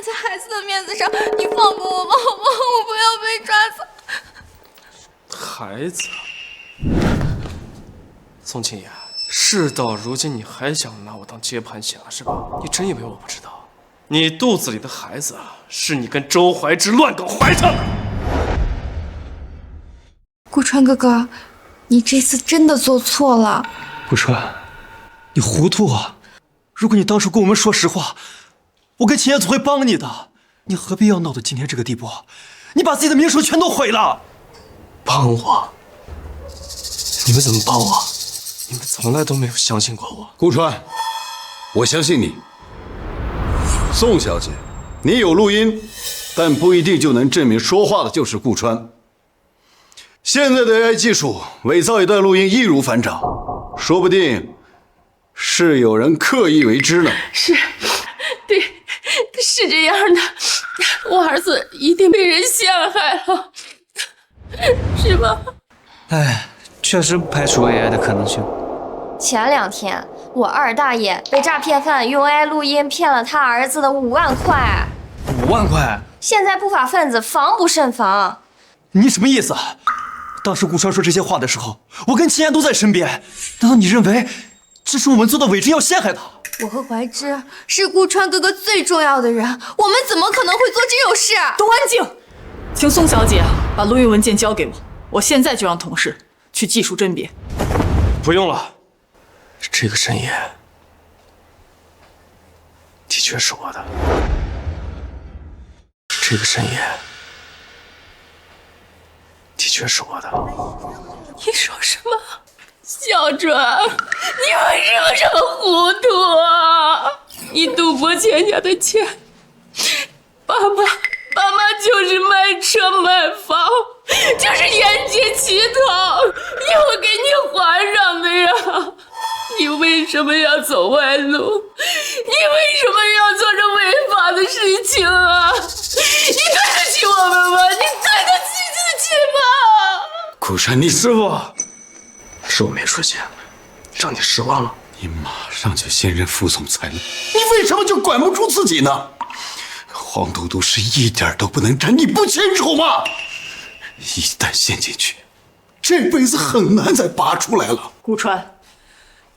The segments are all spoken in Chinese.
看在孩子的面子上，你放过我吧，好吗？我不要被抓走。孩子，宋青言，事到如今你还想拿我当接盘侠是吧？你真以为我不知道？你肚子里的孩子是你跟周怀之乱搞怀上的。顾川哥哥，你这次真的做错了。顾川，你糊涂啊！如果你当初跟我们说实话，我跟秦燕总会帮你的。你何必要闹到今天这个地步？你把自己的名声全都毁了。帮我？你们怎么帮我？你们从来都没有相信过我。顾川，我相信你。宋小姐，你有录音，但不一定就能证明说话的就是顾川。现在的 AI 技术伪造一段录音易如反掌，说不定是有人刻意为之呢。对，是这样的，我儿子一定被人陷害了，是吧？哎，确实不排除 AI 的可能性。前2天，我二大爷被诈骗犯用 AI 录音骗了他儿子的5万块。5万块？现在不法分子防不胜防。你什么意思？当时顾川说这些话的时候，我跟秦岩都在身边。难道你认为这是我们做的伪证要陷害他？我和怀之是顾川哥哥最重要的人，我们怎么可能会做这种事？都安静！请宋小姐把录音文件交给我，我现在就让同事去技术甄别。不用了，这个申言的确是我的。这个申言的确是我的。你说什么？小川，你为什么这么糊涂啊？你赌博欠下的钱，爸妈就是卖车买房，就是沿街乞讨，以后给你还上的呀。你为什么要走歪路？你为什么要做这违法的事情啊？你对得起我们吗？你对得起自己吗？顾川，你师傅，是我没出息，让你失望了。你马上就卸任副总裁了，你为什么就管不住自己呢？黄赌毒是一点都不能沾，你不清楚吗？一旦陷进去，这辈子很难再拔出来了。顾川，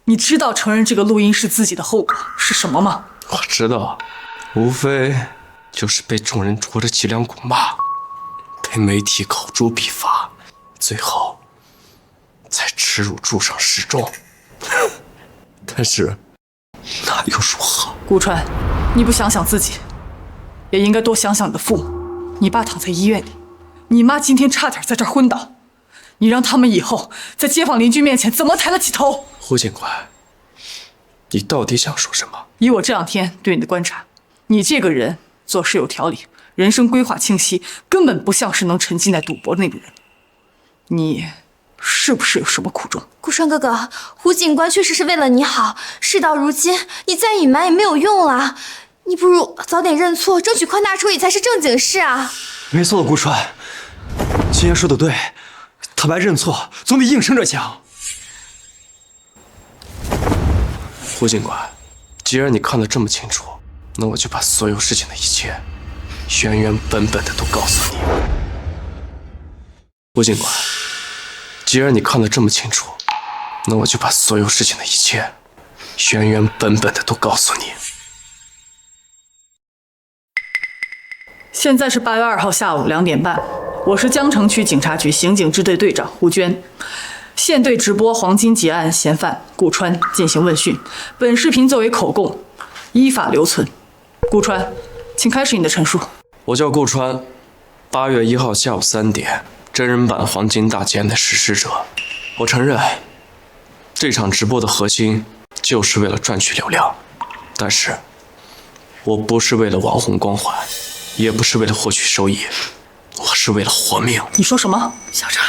你知道承认这个录音是自己的后果是什么吗？我知道，无非就是被众人戳着脊梁骨骂，被媒体口诛笔伐，最后在耻辱柱上示众。但是那又如何？顾川，你不想想自己，也应该多想想你的父母。你爸躺在医院里，你妈今天差点在这儿昏倒，你让他们以后在街坊邻居面前怎么抬得起头？胡警官，你到底想说什么？以我这2天对你的观察，你这个人做事有条理，人生规划清晰，根本不像是能沉浸在赌博的那种人。你是不是有什么苦衷？顾川哥哥，胡警官确实是为了你好，事到如今，你再隐瞒也没有用了。你不如早点认错，争取宽大处理才是正经事啊！没错，顾川，秦岩说的对，坦白认错总比硬撑着强。胡警官，既然你看得这么清楚，那我就把所有事情的一切原原本本的都告诉你。胡警官，既然你看得这么清楚，那我就把所有事情的一切原原本本的都告诉你。现在是8月2号下午2点半，我是江城区警察局刑警支队队长胡娟，现对直播黄金劫案嫌犯顾川进行问讯，本视频作为口供，依法留存。顾川，请开始你的陈述。我叫顾川，8月1号下午3点，真人版黄金大劫案的实施者。我承认，这场直播的核心就是为了赚取流量，但是我不是为了网红光环，也不是为了获取收益，我是为了活命。你说什么？小张，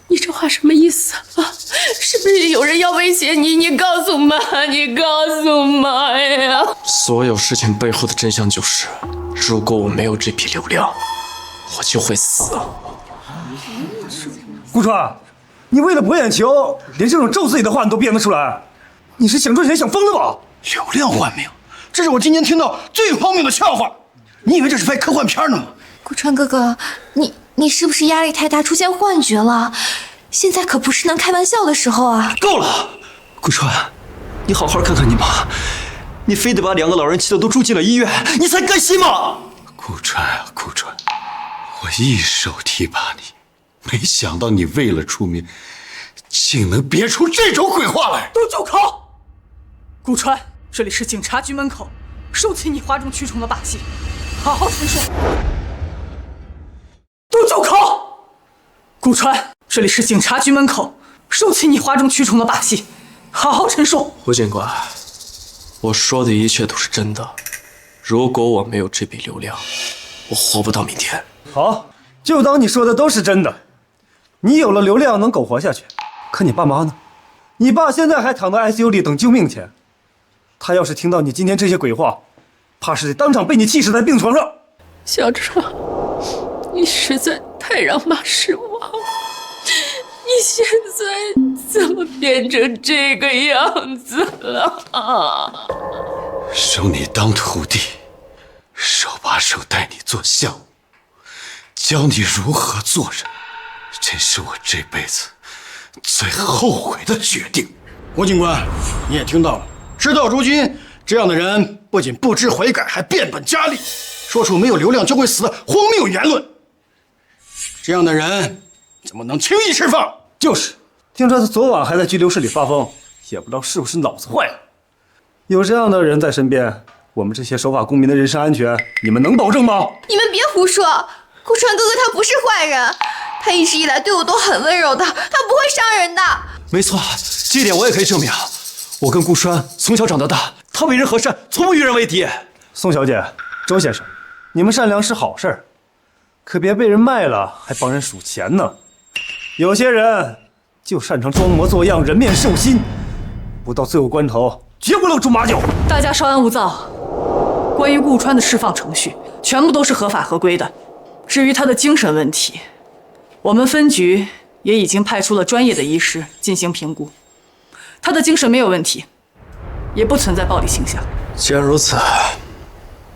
你这话什么意思啊？是不是有人要威胁你？你告诉妈，你告诉妈呀！所有事情背后的真相就是，如果我没有这笔流量，我就会死。顾川，你为了博眼球，连这种咒自己的话你都编得出来？你是想赚钱想疯了吧？流量换命，这是我今天听到最荒谬的笑话。你以为这是拍科幻片呢吗？顾川哥哥，你是不是压力太大，出现幻觉了？现在可不是能开玩笑的时候啊！够了，顾川，你好好看看你妈，你非得把2个老人气得都住进了医院，你才甘心吗？顾川啊，顾川，我一手提拔你，没想到你为了出名，竟能憋出这种鬼话来！都住口！顾川，这里是警察局门口，收起你哗众取宠的把戏，好好陈述。都住口！顾川，这里是警察局门口，收起你哗众取宠的把戏，好好陈述。胡警官，我说的一切都是真的。如果我没有这笔流量，我活不到明天。好，就当你说的都是真的。你有了流量能苟活下去，可你爸妈呢？你爸现在还躺在 ICU 里等救命钱。他要是听到你今天这些鬼话，怕是得当场被你气死在病床上。小川，你实在太让妈失望了。你现在怎么变成这个样子了啊？收你当徒弟，手把手带你做项目，教你如何做人，这是我这辈子最后悔的决定。胡警官，你也听到了，事到如今，这样的人不仅不知悔改，还变本加厉，说出没有流量就会死的荒谬言论。这样的人怎么能轻易释放？就是，听说他昨晚还在拘留室里发疯，也不知道是不是脑子坏了。有这样的人在身边，我们这些守法公民的人身安全，你们能保证吗？你们别胡说，顾川哥哥他不是坏人，他一直以来对我都很温柔的，他不会伤人的。没错，这一点我也可以证明。我跟顾川从小长到大，他为人和善，从不与人为敌。宋小姐，周先生，你们善良是好事儿，可别被人卖了还帮人数钱呢。有些人就擅长装模作样，人面兽心，不到最后关头绝不露出马脚。大家稍安勿躁。关于顾川的释放程序，全部都是合法合规的。至于他的精神问题，我们分局也已经派出了专业的医师进行评估，他的精神没有问题，也不存在暴力倾向。既然如此，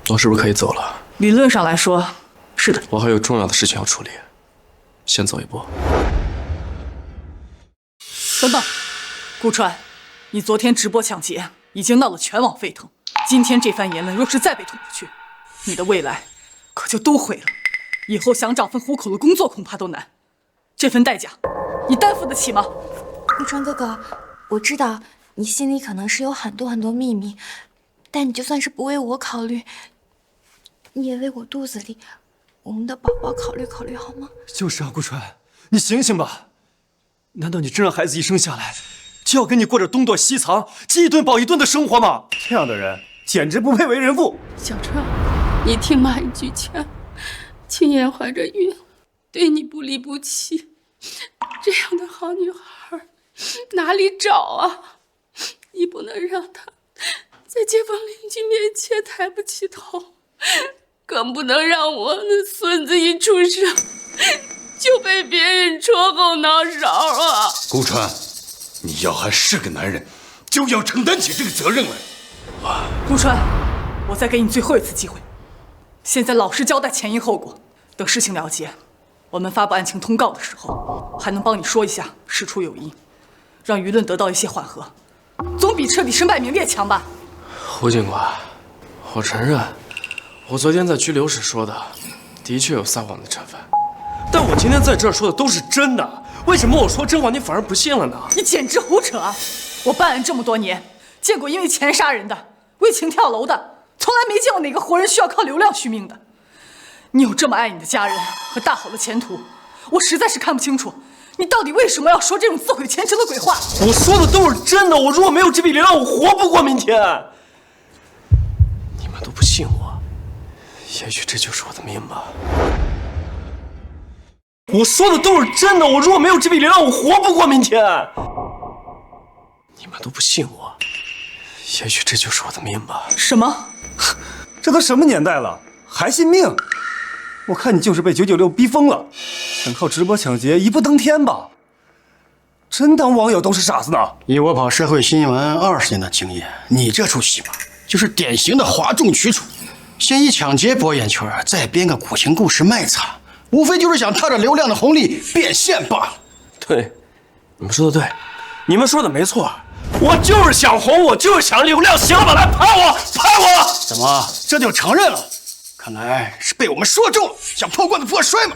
我是不是可以走了？理论上来说，是的。我还有重要的事情要处理，先走一步。等等，顾川，你昨天直播抢劫已经闹得全网沸腾，今天这番言论若是再被捅出去，你的未来可就都毁了，以后想找份糊口的工作恐怕都难。这份代价，你担负得起吗？顾川哥哥，我知道你心里可能是有很多秘密，但你就算是不为我考虑，你也为我肚子里我们的宝宝考虑考虑好吗？就是啊，顾川，你醒醒吧！难道你真让孩子一生下来就要跟你过着东躲西藏、饥一顿饱一顿的生活吗？这样的人简直不配为人父。小川，你听妈一句劝，青燕怀着孕，对你不离不弃，这样的好女孩哪里找啊？你不能让她在街坊邻居面前抬不起头，更不能让我的孙子一出生就被别人戳后脑勺啊！顾川，你要还是个男人，就要承担起这个责任来。顾川，我再给你最后一次机会，现在老实交代前因后果，等事情了结，我们发布案情通告的时候，还能帮你说一下事出有因，让舆论得到一些缓和，总比彻底身败名裂强吧。胡警官，我承认，我昨天在拘留室说的，的确有撒谎的成分。但我今天在这儿说的都是真的，为什么我说真话你反而不信了呢？你简直胡扯啊！我办案这么多年，见过因为钱杀人的，为情跳楼的，从来没见过哪个活人需要靠流量续命的。你有这么爱你的家人和大好的前途，我实在是看不清楚，你到底为什么要说这种自毁前程的鬼话？我说的都是真的，我如果没有这笔流量，我活不过明天。你们都不信我，也许这就是我的命吧。我说的都是真的，我如果没有这笔流量，我活不过明天。你们都不信我，也许这就是我的命吧。什么？这都什么年代了，还信命？我看你就是被996逼疯了，想靠直播抢劫一步登天吧？真当网友都是傻子呢？以我跑社会新闻20年的经验，你这出戏码就是典型的哗众取宠，先以抢劫博眼球，再编个苦情故事卖惨，无非就是想踏着流量的红利变现罢了。对，你们说的对，你们说的没错，我就是想红，我就是想流量，行了吧？来拍我，拍我！怎么这就承认了？看来是被我们说中了，想破罐子破摔嘛。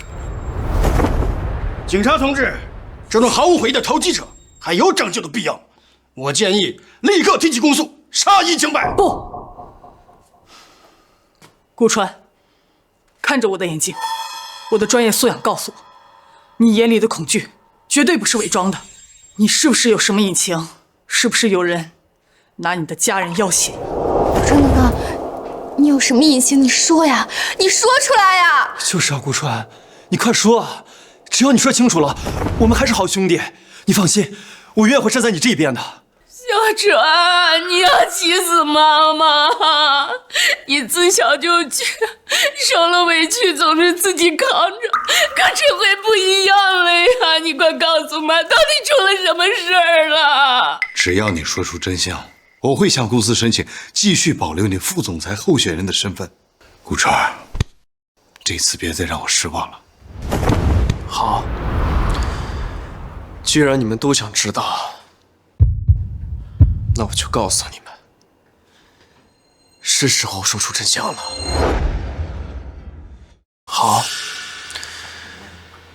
警察同志，这种毫无悔意的投机者还有拯救的必要。我建议立刻提起公诉，杀一儆百。不，顾川，看着我的眼睛，我的专业素养告诉我，你眼里的恐惧绝对不是伪装的。你是不是有什么隐情？是不是有人拿你的家人要挟？川哥，你有什么隐情？你说呀，你说出来呀！就是啊，顾川，你快说啊！只要你说清楚了，我们还是好兄弟。你放心，我永远会站在你这边的。小川，你要气死妈妈！你自小就倔，受了委屈总是自己扛着，可这回不一样了呀！你快告诉妈，到底出了什么事儿了？只要你说出真相，我会向公司申请继续保留你副总裁候选人的身份。顾川，这次别再让我失望了。好，既然你们都想知道，那我就告诉你们，是时候说出真相了。好，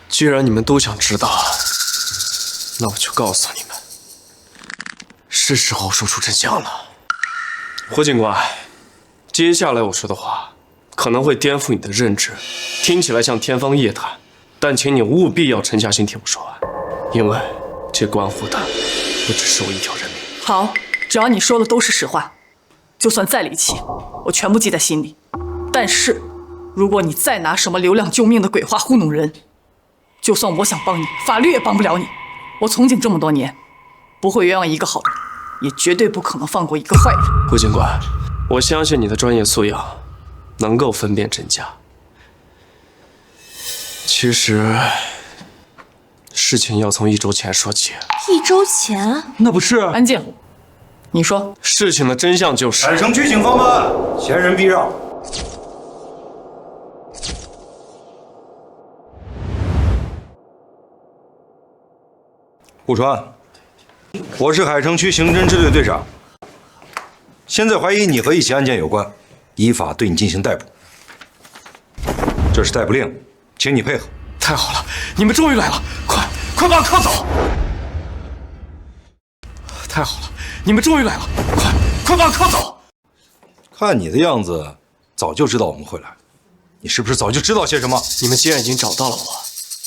既然你们都想知道，那我就告诉你们，是时候说出真相了。胡警官，接下来我说的话可能会颠覆你的认知，听起来像天方夜谭，但请你务必要沉下心听我说完，因为这关乎的不只是我一条人命。好，只要你说的都是实话，就算再离奇，我全部记在心里。但是，如果你再拿什么流量救命的鬼话糊弄人，就算我想帮你，法律也帮不了你。我从警这么多年，不会原谅一个好人，也绝对不可能放过一个坏人。胡警官，我相信你的专业素养能够分辨真假。其实，事情要从1周前说起。1周前？那不是……安静，你说。事情的真相就是……海城区警方办案，前人避让。顾川，我是海城区刑侦支队队长，现在怀疑你和一起案件有关，依法对你进行逮捕。这是逮捕令，请你配合。太好了，你们终于来了，快把我铐走！太好了，你们终于来了，快把我铐走！看你的样子，早就知道我们会来，你是不是早就知道些什么？你们既然已经找到了我，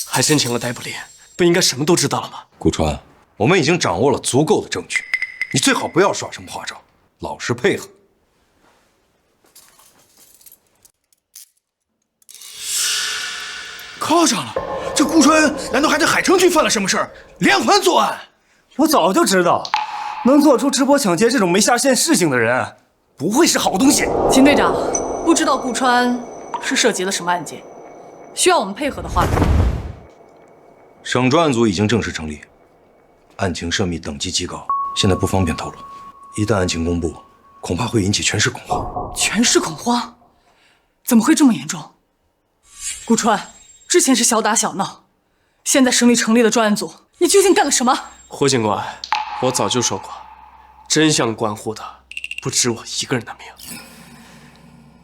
还申请了逮捕令，不应该什么都知道了吗？顾川，我们已经掌握了足够的证据，你最好不要耍什么花招，老实配合。铐上了，这顾川难道还在海城区犯了什么事儿？连环作案？我早就知道，能做出直播抢劫这种没下限事情的人，不会是好东西。秦队长，不知道顾川是涉及了什么案件，需要我们配合的话，省专案组已经正式成立，案情涉密等级极高，现在不方便透露。一旦案情公布，恐怕会引起全市恐慌。全市恐慌？怎么会这么严重？顾川，之前是小打小闹，现在省里成立了专案组，你究竟干了什么？胡警官，我早就说过，真相关乎的不止我一个人的命。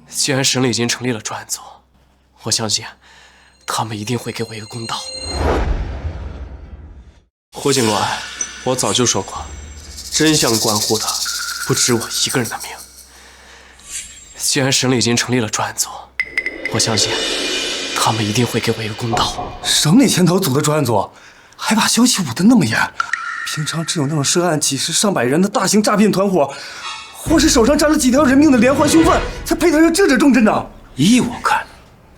既然省里已经成立了专案组，我相信他们一定会给我一个公道。胡警官，我早就说过，真相关乎的不止我一个人的命。既然省里已经成立了专案组，我相信他们一定会给我一个公道。省里牵头组的专案组，还把消息捂得那么严。平常只有那种涉案几十上百人的大型诈骗团伙，或是手上沾了几条人命的连环凶犯，才配得上这重镇呢。依我看，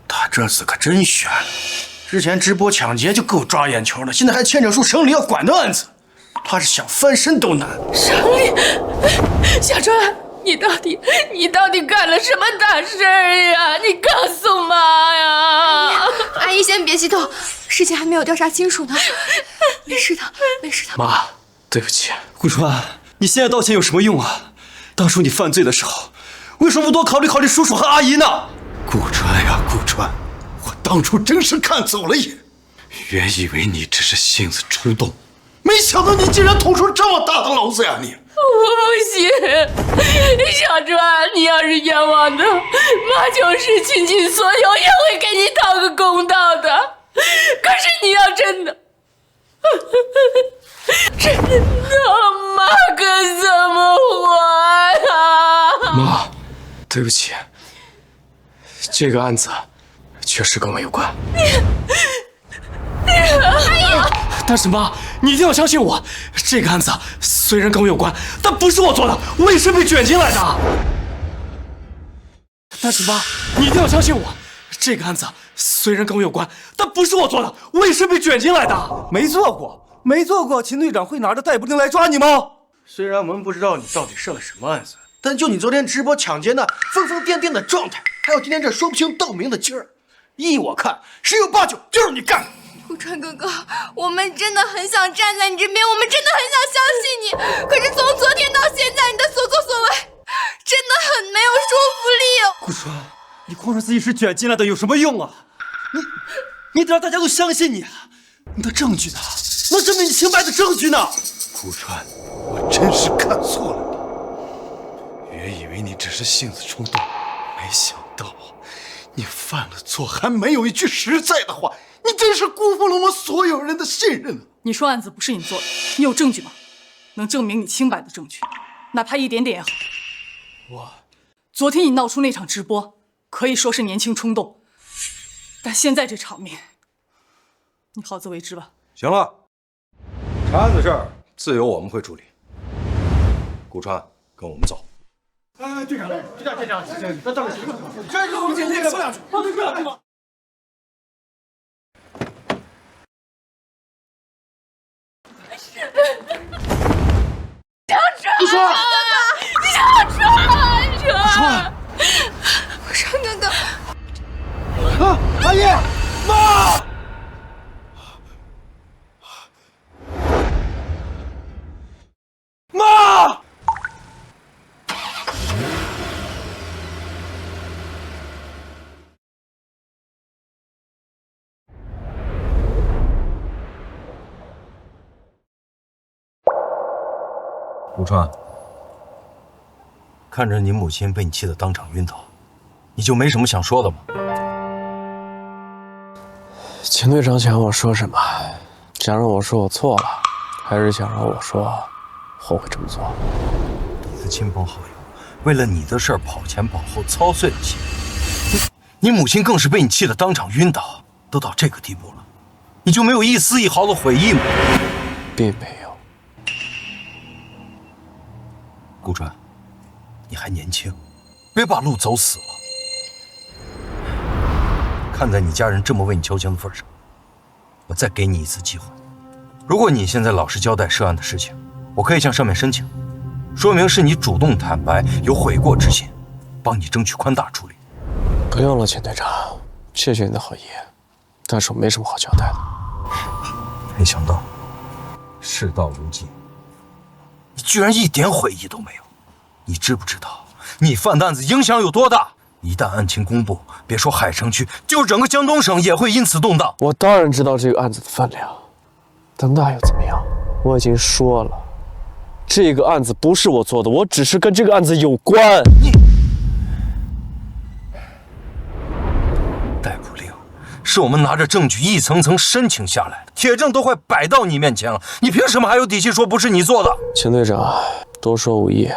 他这次可真悬了。之前直播抢劫就够抓眼球的，现在还牵扯出省里要管的案子，他是想翻身都难。省里，小川，你到底干了什么大事儿呀？你告诉妈呀！阿姨先别激动，事情还没有调查清楚呢。没事的，没事的。妈，对不起。顾川，你现在道歉有什么用啊？当初你犯罪的时候，为什么不多考虑考虑叔叔和阿姨呢？顾川呀，顾川，我当初真是看走了眼，原以为你只是性子冲动，没想到你竟然捅出这么大的篓子呀！你不行，小川，你要是冤枉的，妈就是倾尽所有也会给你讨个公道的。可是你要真的，妈可怎么活呀？妈，对不起，这个案子确实跟我有关。但是妈，你一定要相信我，这个案子虽然跟我有关，但不是我做的，我也是被卷进来的。但是妈，你一定要相信我，这个案子虽然跟我有关，但不是我做的，我也是被卷进来的。没做过，没做过，秦队长会拿着逮捕令来抓你吗？虽然我们不知道你到底是个什么案子，但就你昨天直播抢劫那疯疯癫癫的状态，还有今天这说不清道不明的劲儿，依我看，十有八九就是你干的。顾川哥哥，我们真的很想站在你这边，我们真的很想相信你。可是从昨天到现在，你的所作所为真的很没有说服力。顾川，你光说自己是卷进来的有什么用啊？你得让大家都相信你啊！你的证据呢？能证明你清白的证据呢？顾川，我真是看错了你，原以为你只是性子冲动，没想到你犯了错还没有一句实在的话。你真是辜负了我所有人的信任啊！你说案子不是你做的，你有证据吗？能证明你清白的证据，哪怕一点点也好。昨天你闹出那场直播，可以说是年轻冲动，但现在这场面，你好自为之吧。行了，查案的事儿自有我们会处理。顾川，跟我们走。队长，队长，那到底谁？这个我们这个说两句。顾川，顾川哥哥，阿姨，妈，妈！顾川，看着你母亲被你气得当场晕倒，你就没什么想说的吗？秦队长想让我说什么？想让我说我错了，还是想让我说后悔这么做？你的亲朋好友为了你的事儿跑前跑后，操碎了心。你母亲更是被你气得当场晕倒，都到这个地步了，你就没有一丝一毫的悔意吗？并没有。顾川，你还年轻，别把路走死了。看在你家人这么为你求情的份上，我再给你一次机会。如果你现在老实交代涉案的事情，我可以向上面申请，说明是你主动坦白，有悔过之心，帮你争取宽大处理。不用了，秦队长，谢谢你的好意，但是我没什么好交代的。没想到，事到如今，你居然一点悔意都没有。你知不知道，你犯的案子影响有多大？一旦案情公布，别说海城区，就是整个江东省也会因此动荡。我当然知道这个案子的分量，但那又怎么样？我已经说了，这个案子不是我做的，我只是跟这个案子有关。逮捕令是我们拿着证据一层层申请下来的，铁证都快摆到你面前了，你凭什么还有底气说不是你做的？秦队长，多说无益。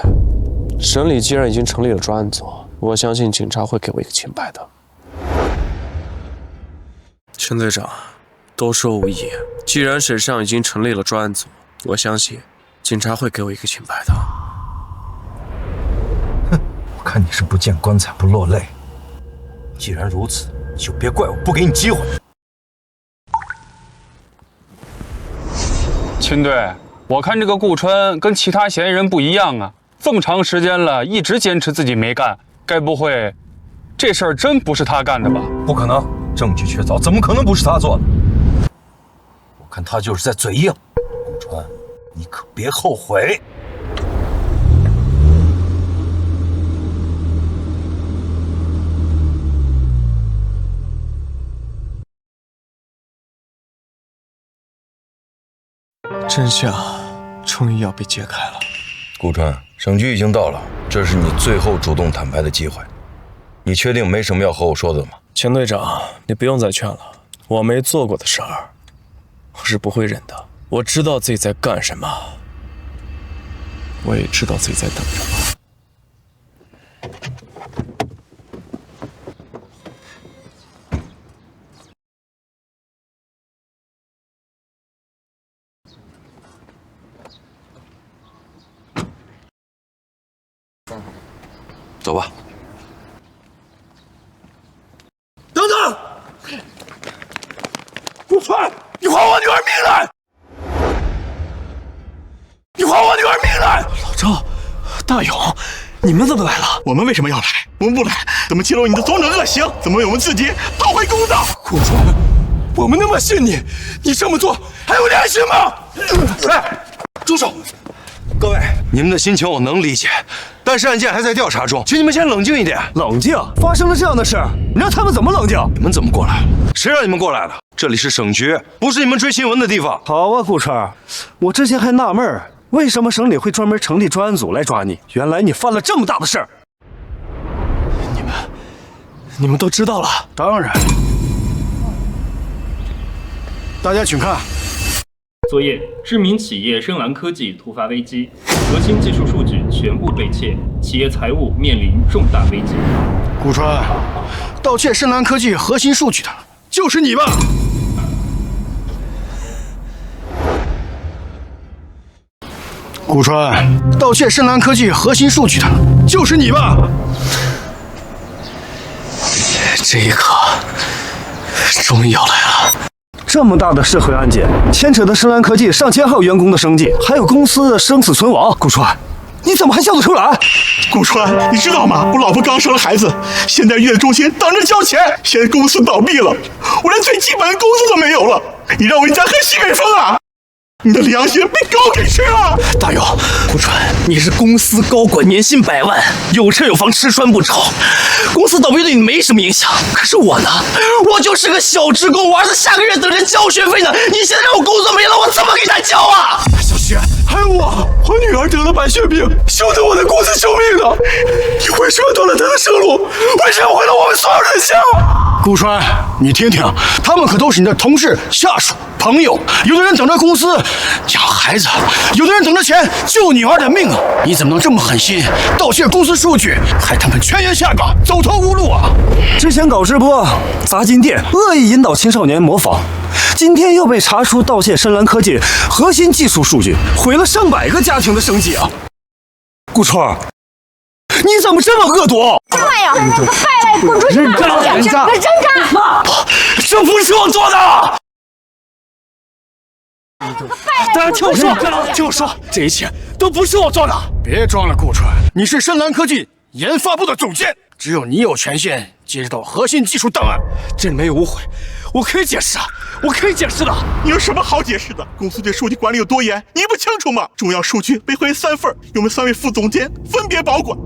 省里既然已经成立了专案组，我相信警察会给我一个清白的。秦队长，多说无益。既然省上已经成立了专案组，我相信警察会给我一个清白的。哼，我看你是不见棺材不落泪。既然如此，你就别怪我不给你机会。秦队，我看这个顾川跟其他嫌疑人不一样啊，这么长时间了，一直坚持自己没干，该不会这事儿真不是他干的吧？不可能，证据确凿，怎么可能不是他做的？我看他就是在嘴硬。顾川，你可别后悔。真相终于要被揭开了。顾川，省局已经到了，这是你最后主动坦白的机会。你确定没什么要和我说的吗？钱队长，你不用再劝了，我没做过的事儿，我是不会忍的。我知道自己在干什么，我也知道自己在等什么。走吧。等等！顾川，你还我女儿命来！你还我女儿命来！老赵，大勇，你们怎么来了？我们为什么要来？我们不来，怎么揭露你的种种恶行？怎么为我们自己讨回公道？顾川，我们那么信你，你这么做还有良心吗？哎，住手！各位，你们的心情我能理解，但是案件还在调查中，请你们先冷静一点。冷静？发生了这样的事，你让他们怎么冷静？你们怎么过来了？谁让你们过来了？这里是省局，不是你们追新闻的地方。好啊，顾川，我之前还纳闷儿，为什么省里会专门成立专案组来抓你？原来你犯了这么大的事儿。你们都知道了？当然。大家请看。昨夜，知名企业深蓝科技突发危机，核心技术数据全部被窃，企业财务面临重大危机。顾川，盗窃深蓝科技核心数据的就是你吧？顾川，盗窃深蓝科技核心数据的就是你吧？这一刻终于要来了。这么大的社会案件，牵扯的深蓝科技上千号员工的生计，还有公司的生死存亡。顾川，你怎么还笑得出来？顾川，你知道吗？我老婆刚生了孩子，现在月子中心等着交钱，现在公司倒闭了，我连最基本的工资都没有了。你让我一家喝西北风啊？你的良心被狗给吃了！大勇，顾川，你是公司高管，年薪100万，有车有房，吃穿不愁。公司倒闭对你没什么影响，可是我呢？我就是个小职工，我儿子下个月等着交学费呢。你现在让我工作没了，我怎么给他交啊？小雪，还有我女儿得了白血病，休得我的公司救命呢。你为什么断了她的生路？为什么毁了我们所有人的家？顾川，你听听，他们可都是你的同事、下属、朋友，有的人等着公司养孩子，有的人等着钱救女儿的命啊！你怎么能这么狠心，盗窃公司数据，害他们全员下岗，走投无路啊！之前搞直播、砸金店，恶意引导青少年模仿，今天又被查出盗窃深蓝科技核心技术数据，毁了上百个家庭的生计啊！顾川，你怎么这么恶毒？什么玩意儿？败类滚出去！认账！这不是我做的！大家听我说，听我说，这一切都不是我做的。别装了，顾川，你是深蓝科技研发部的总监，只有你有权限接到核心技术档案。这里面有误会，我可以解释啊，我可以解释的。你有什么好解释的？公司对数据管理有多严，你不清楚吗？重要数据被分为3份，由我们3位副总监分别保管。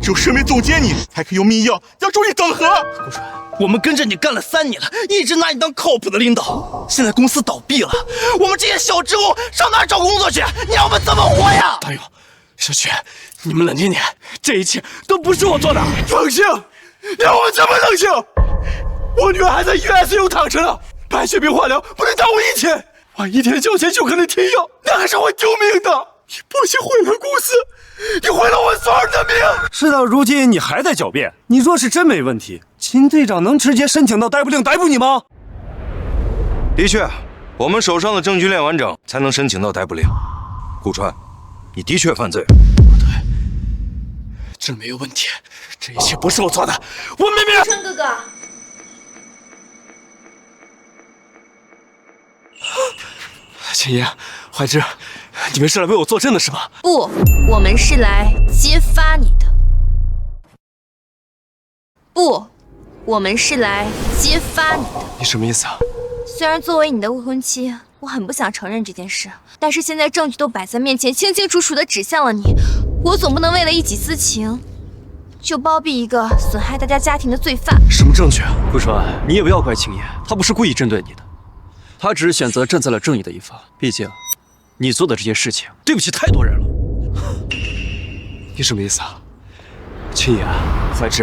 只有身为总监你才可以用密钥要注意整合。顾川，我们跟着你干了3年了，一直拿你当靠谱的领导。现在公司倒闭了，我们这些小职工上哪儿找工作去？你让我们怎么活呀？大勇，小雪，你们冷静点，这一切都不是我做的。冷静？让我们怎么冷静？我女儿还在ICU躺着呢，白血病化疗不能耽误1天，晚1天交钱就可能停药，那还是会丢命的。你不仅毁了公司，你毁了我所有人的命！事到如今，你还在狡辩。你若是真没问题，秦队长能直接申请到逮捕令逮捕你吗？的确，我们手上的证据链完整，才能申请到逮捕令。顾川，你的确犯罪。不对，这没有问题，这一切不是我做的，我明明……川哥哥，秦爷，怀之，你们是来为我作证的是吧？不，我们是来揭发你的。不，我们是来揭发你的。你什么意思啊？虽然作为你的未婚妻，我很不想承认这件事，但是现在证据都摆在面前，清清楚楚地指向了你，我总不能为了一己私情，就包庇一个损害大家家庭的罪犯。什么证据啊？顾川，你也不要怪青爷，他不是故意针对你的，他只是选择站在了正义的一方。毕竟，你做的这些事情，对不起太多人了。你什么意思啊？青野、怀志，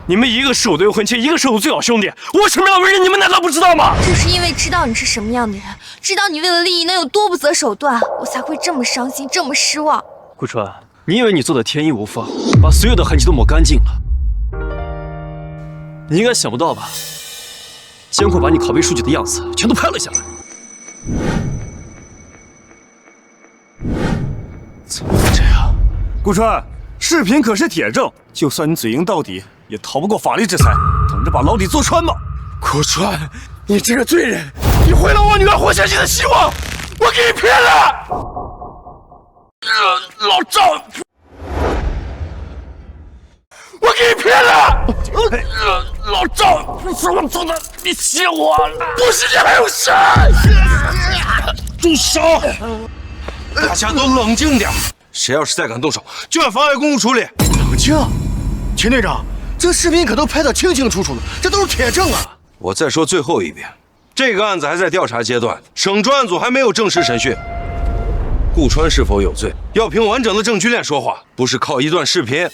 你们一个是我的未婚妻，一个是我最好兄弟，我什么样的人你们难道不知道吗？只是因为知道你是什么样的人，知道你为了利益能有多不择手段，我才会这么伤心，这么失望。顾川，你以为你做的天衣无缝，把所有的痕迹都抹干净了？你应该想不到吧？监控把你拷贝数据的样子全都拍了下来。怎么会这样？顾川，视频可是铁证，就算你嘴硬到底，也逃不过法律制裁。等着把牢底坐穿吧。顾川，你这个罪人，你毁了我女儿活下去的希望，我给你骗了！老赵，我给你骗了！老赵，是我做的，你信我，不信你还有谁？住手！大家都冷静点，谁要是再敢动手，就按妨碍公务处理。冷静，秦队长，这视频可都拍得清清楚楚的，这都是铁证啊！我再说最后一遍，这个案子还在调查阶段，省专案组还没有正式审讯。顾川是否有罪，要凭完整的证据链说话，不是靠一段视频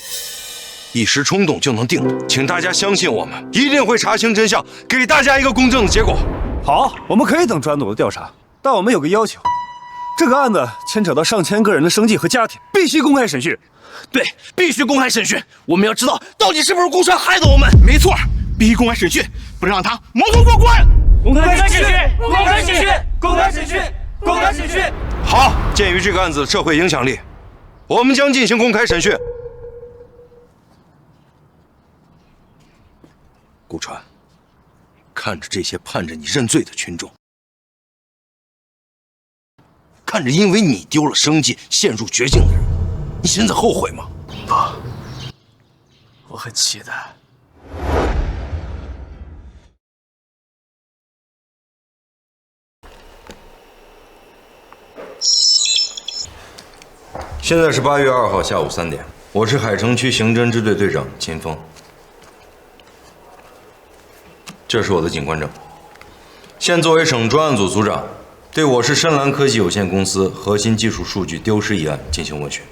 一时冲动就能定的。请大家相信我们，一定会查清真相，给大家一个公正的结果。好，我们可以等专案组的调查，但我们有个要求，这个案子牵扯到上千个人的生计和家庭，必须公开审讯。对，必须公开审讯，我们要知道到底是不是顾川害的我们。没错，必须公开审讯，不能让他蒙混过关。公开审讯，公开审讯，公开审讯，公开审讯。好，鉴于这个案子的社会影响力，我们将进行公开审讯。顾川，看着这些盼着你认罪的群众，看着因为你丢了生计陷入绝境的人，你现在后悔吗？不，我很期待。现在是8月2号下午3点，我是海城区刑侦支队队长秦风。这是我的警官证。现作为省专案组组长，对我市深蓝科技有限公司核心技术数据丢失一案进行问询。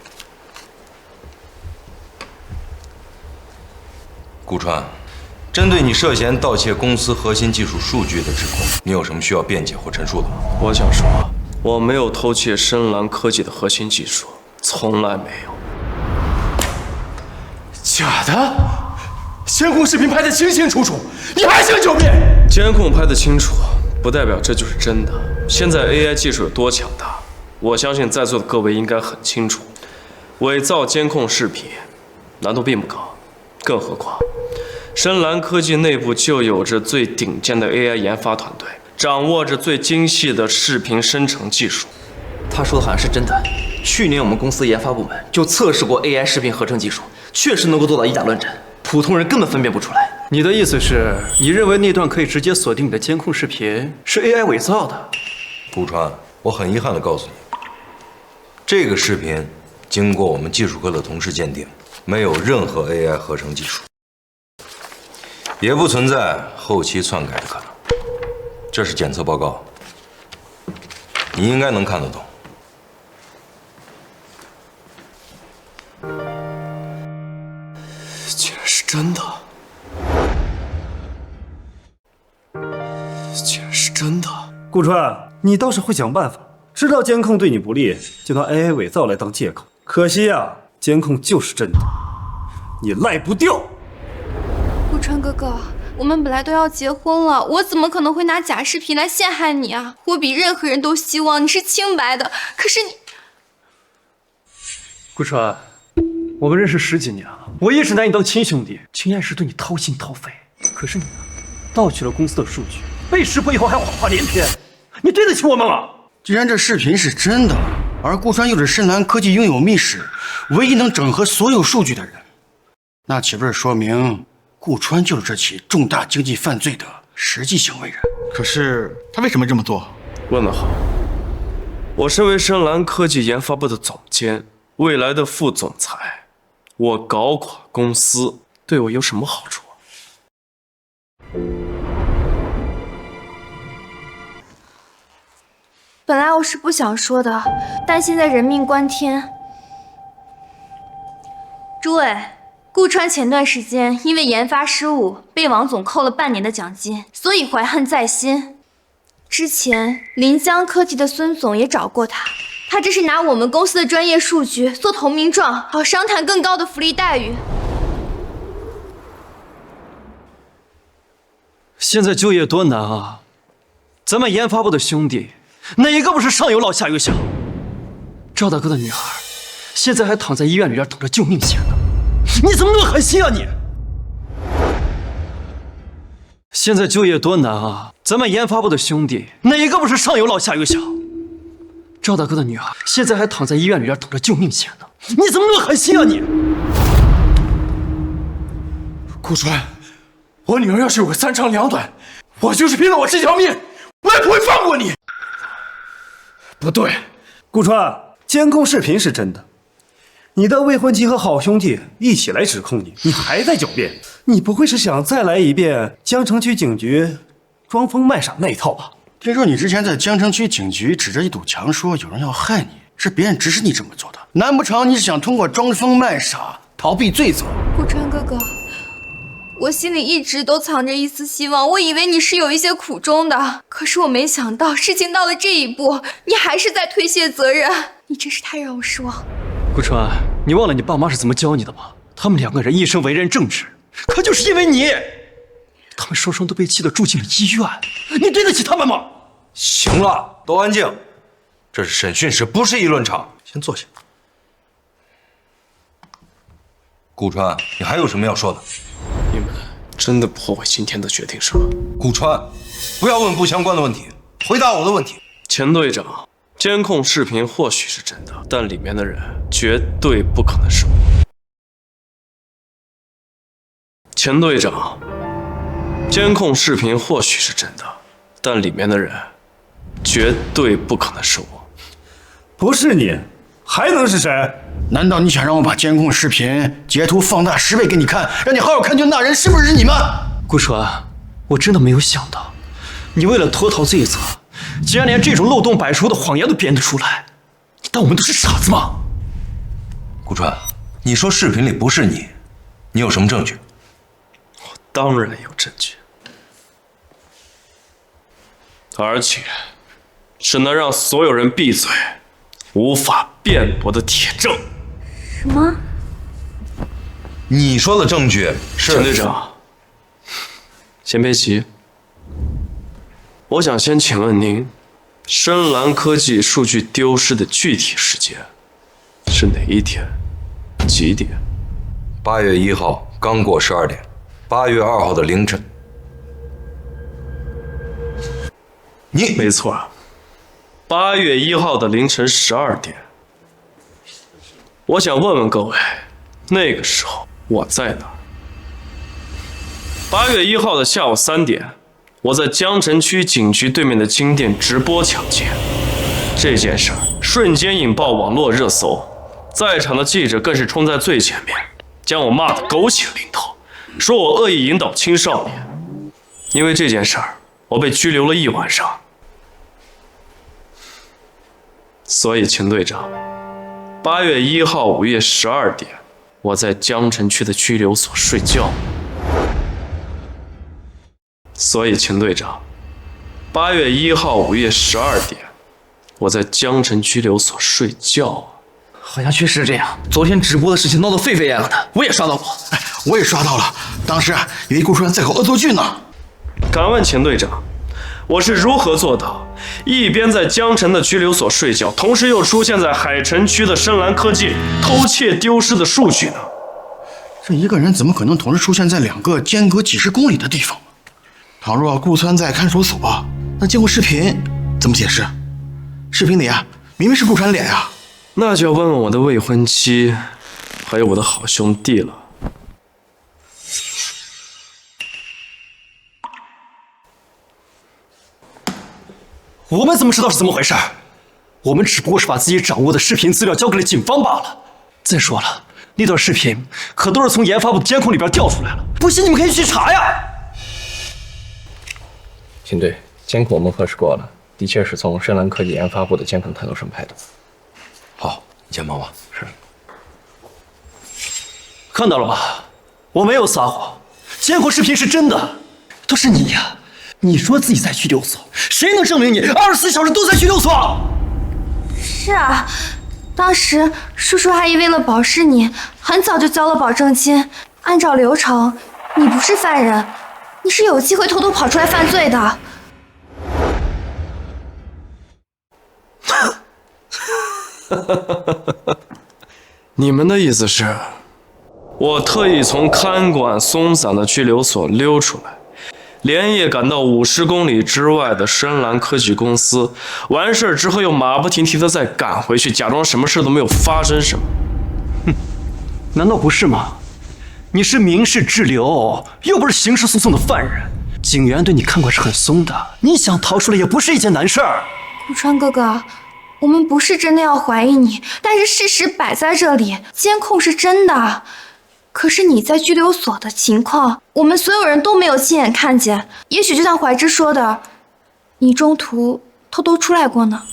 顾川，针对你涉嫌盗窃公司核心技术数据的指控，你有什么需要辩解或陈述的吗？我想说，我没有偷窃深蓝科技的核心技术，从来没有。假的？监控视频拍得清清楚楚，你还想狡辩？监控拍得清楚，不代表这就是真的。现在 AI 技术有多强大，我相信在座的各位应该很清楚。伪造监控视频难度并不高，更何况深蓝科技内部就有着最顶尖的 AI 研发团队，掌握着最精细的视频生成技术。他说的好像是真的。去年我们公司研发部门就测试过 AI 视频合成技术，确实能够做到以假乱真，普通人根本分辨不出来。你的意思是，你认为那段可以直接锁定你的监控视频是 AI 伪造的？顾川，我很遗憾地告诉你，这个视频经过我们技术科的同事鉴定，没有任何 AI 合成技术，也不存在后期篡改的可能。这是检测报告，你应该能看得懂。竟然是真的！竟然是真的！顾川，你倒是会想办法，知道监控对你不利，就拿 AI 伪造来当借口。可惜啊，监控就是真的，你赖不掉。顾川哥哥，我们本来都要结婚了，我怎么可能会拿假视频来陷害你啊？我比任何人都希望你是清白的，可是你……顾川，我们认识10几年了，我一直拿你当亲兄弟，情愿是对你掏心掏肺。可是你呢，盗取了公司的数据，被识破以后还谎话连篇，你对得起我们吗？既然这视频是真的，而顾川又是深蓝科技拥有密室，唯一能整合所有数据的人，那岂不是说明顾川就是这起重大经济犯罪的实际行为人？可是他为什么这么做？问得好。我身为深蓝科技研发部的总监，未来的副总裁，我搞垮公司对我有什么好处？本来我是不想说的，但现在人命关天。诸位，顾川前段时间因为研发失误，被王总扣了半年的奖金，所以怀恨在心。之前临江科技的孙总也找过他，他这是拿我们公司的专业数据做投名状，好商谈更高的福利待遇。现在就业多难啊！咱们研发部的兄弟，哪一个不是上有老下有小？赵大哥的女孩，现在还躺在医院里边等着救命钱呢。你怎么那么狠心啊你！现在就业多难啊！咱们研发部的兄弟，哪一个不是上有老下有小？赵大哥的女孩，现在还躺在医院里边等着救命钱呢。你怎么那么狠心啊你！顾川，我女儿要是有个3长2短，我就是拼了我这条命，我也不会放过你。不对，顾川，监控视频是真的，你的未婚妻和好兄弟一起来指控你，你还在狡辩？你不会是想再来一遍江城区警局装疯卖傻那一套吧？听说你之前在江城区警局指着一堵墙说有人要害你，是别人指使你这么做的，难不成你是想通过装疯卖傻逃避罪责？顾川哥哥，我心里一直都藏着一丝希望，我以为你是有一些苦衷的，可是我没想到事情到了这一步，你还是在推卸责任，你真是太让我失望。顾川，你忘了你爸妈是怎么教你的吗？他们2个人一生为人正直，可就是因为你，他们双双都被气得住进了医院，你对得起他们吗？行了，都安静，这是审讯室，不是议论场，先坐下。顾川，你还有什么要说的？你们真的不后悔今天的决定是吗？顾川，不要问不相关的问题，回答我的问题。钱队长，监控视频或许是真的，但里面的人绝对不可能是我。钱队长，监控视频或许是真的，但里面的人绝对不可能是我。不是你，还能是谁？难道你想让我把监控视频截图放大10倍给你看，让你好好看清那人是不是你们？顾川，我真的没有想到，你为了脱逃罪责，竟然连这种漏洞百出的谎言都编得出来。你当我们都是傻子吗？顾川，你说视频里不是你，你有什么证据？我当然有证据，而且是能让所有人闭嘴、无法辩驳的铁证。什么？你说的证据是？陈队长，先别急，我想先请问您，深蓝科技数据丢失的具体时间是哪一天、几点？8月1号刚过12点，8月2号的凌晨。你没错，8月1号的凌晨12点。我想问问各位，那个时候我在哪儿？8月1号的下午3点，我在江城区警局对面的金店直播抢劫，这件事儿瞬间引爆网络热搜，在场的记者更是冲在最前面，将我骂得狗血淋头，说我恶意引导青少年。因为这件事儿，我被拘留了1晚上。所以，秦队长，8月1号午夜12点，我在江城区的拘留所睡觉。所以，秦队长，8月1号午夜12点，我在江城拘留所睡觉。好像确实是这样。昨天直播的事情闹得沸沸扬扬的，我也刷到过。我也刷到了，当时以为顾川在搞恶作剧呢。敢问秦队长，我是如何做到一边在江城的拘留所睡觉，同时又出现在海城区的深蓝科技偷窃丢失的数据呢？这一个人怎么可能同时出现在2个间隔几十公里的地方？倘若顾川在看守所，那监控视频怎么解释？视频里明明是顾川脸呀。那就要问问我的未婚妻，还有我的好兄弟了。我们怎么知道是怎么回事？我们只不过是把自己掌握的视频资料交给了警方罢了。再说了，那段视频可都是从研发部的监控里边调出来了，不信你们可以去查呀。秦队，监控我们核实过了，的确是从深蓝科技研发部的监控探头上拍的。好，你先忙吧。是。看到了吧？我没有撒谎，监控视频是真的，都是你呀！你说自己在拘留所，谁能证明你24小时都在拘留所？是啊，当时叔叔阿姨为了保释你，很早就交了保证金。按照流程，你不是犯人，你是有机会偷偷跑出来犯罪的。你们的意思是，我特意从看管松散的拘留所溜出来，连夜赶到50公里之外的深蓝科技公司，完事之后又马不停蹄的再赶回去，假装什么事都没有发生什么。哼，难道不是吗？你是民事滞留，又不是刑事诉讼的犯人，警员对你看管是很松的，你想逃出来也不是一件难事儿。顾川哥哥，我们不是真的要怀疑你，但是事实摆在这里，监控是真的。可是你在拘留所的情况，我们所有人都没有亲眼看见。也许就像怀之说的，你中途偷偷出来过呢。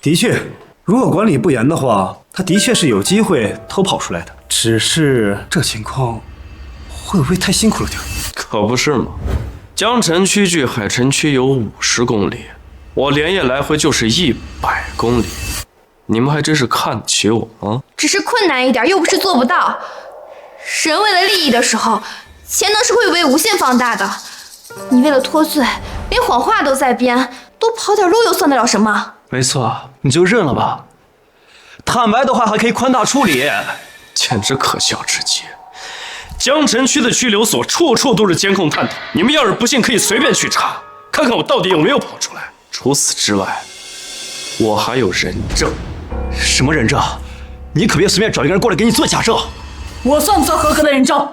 的确，如果管理不严的话，他的确是有机会偷跑出来的。只是这情况会不会太辛苦了点？可不是嘛，江城区距海城区有50公里，我连夜来回就是100公里，你们还真是看得起我啊！只是困难一点，又不是做不到。人为了利益的时候，潜能是会被无限放大的。你为了脱罪，连谎话都在编，多跑点路又算得了什么？没错，你就认了吧。坦白的话还可以宽大处理，简直可笑至极。江城区的拘留所处处都是监控探头，你们要是不信，可以随便去查，看看我到底有没有跑出来。除此之外，我还有人证。什么人证？你可别随便找一个人过来给你做假证。我算不算合格的人证？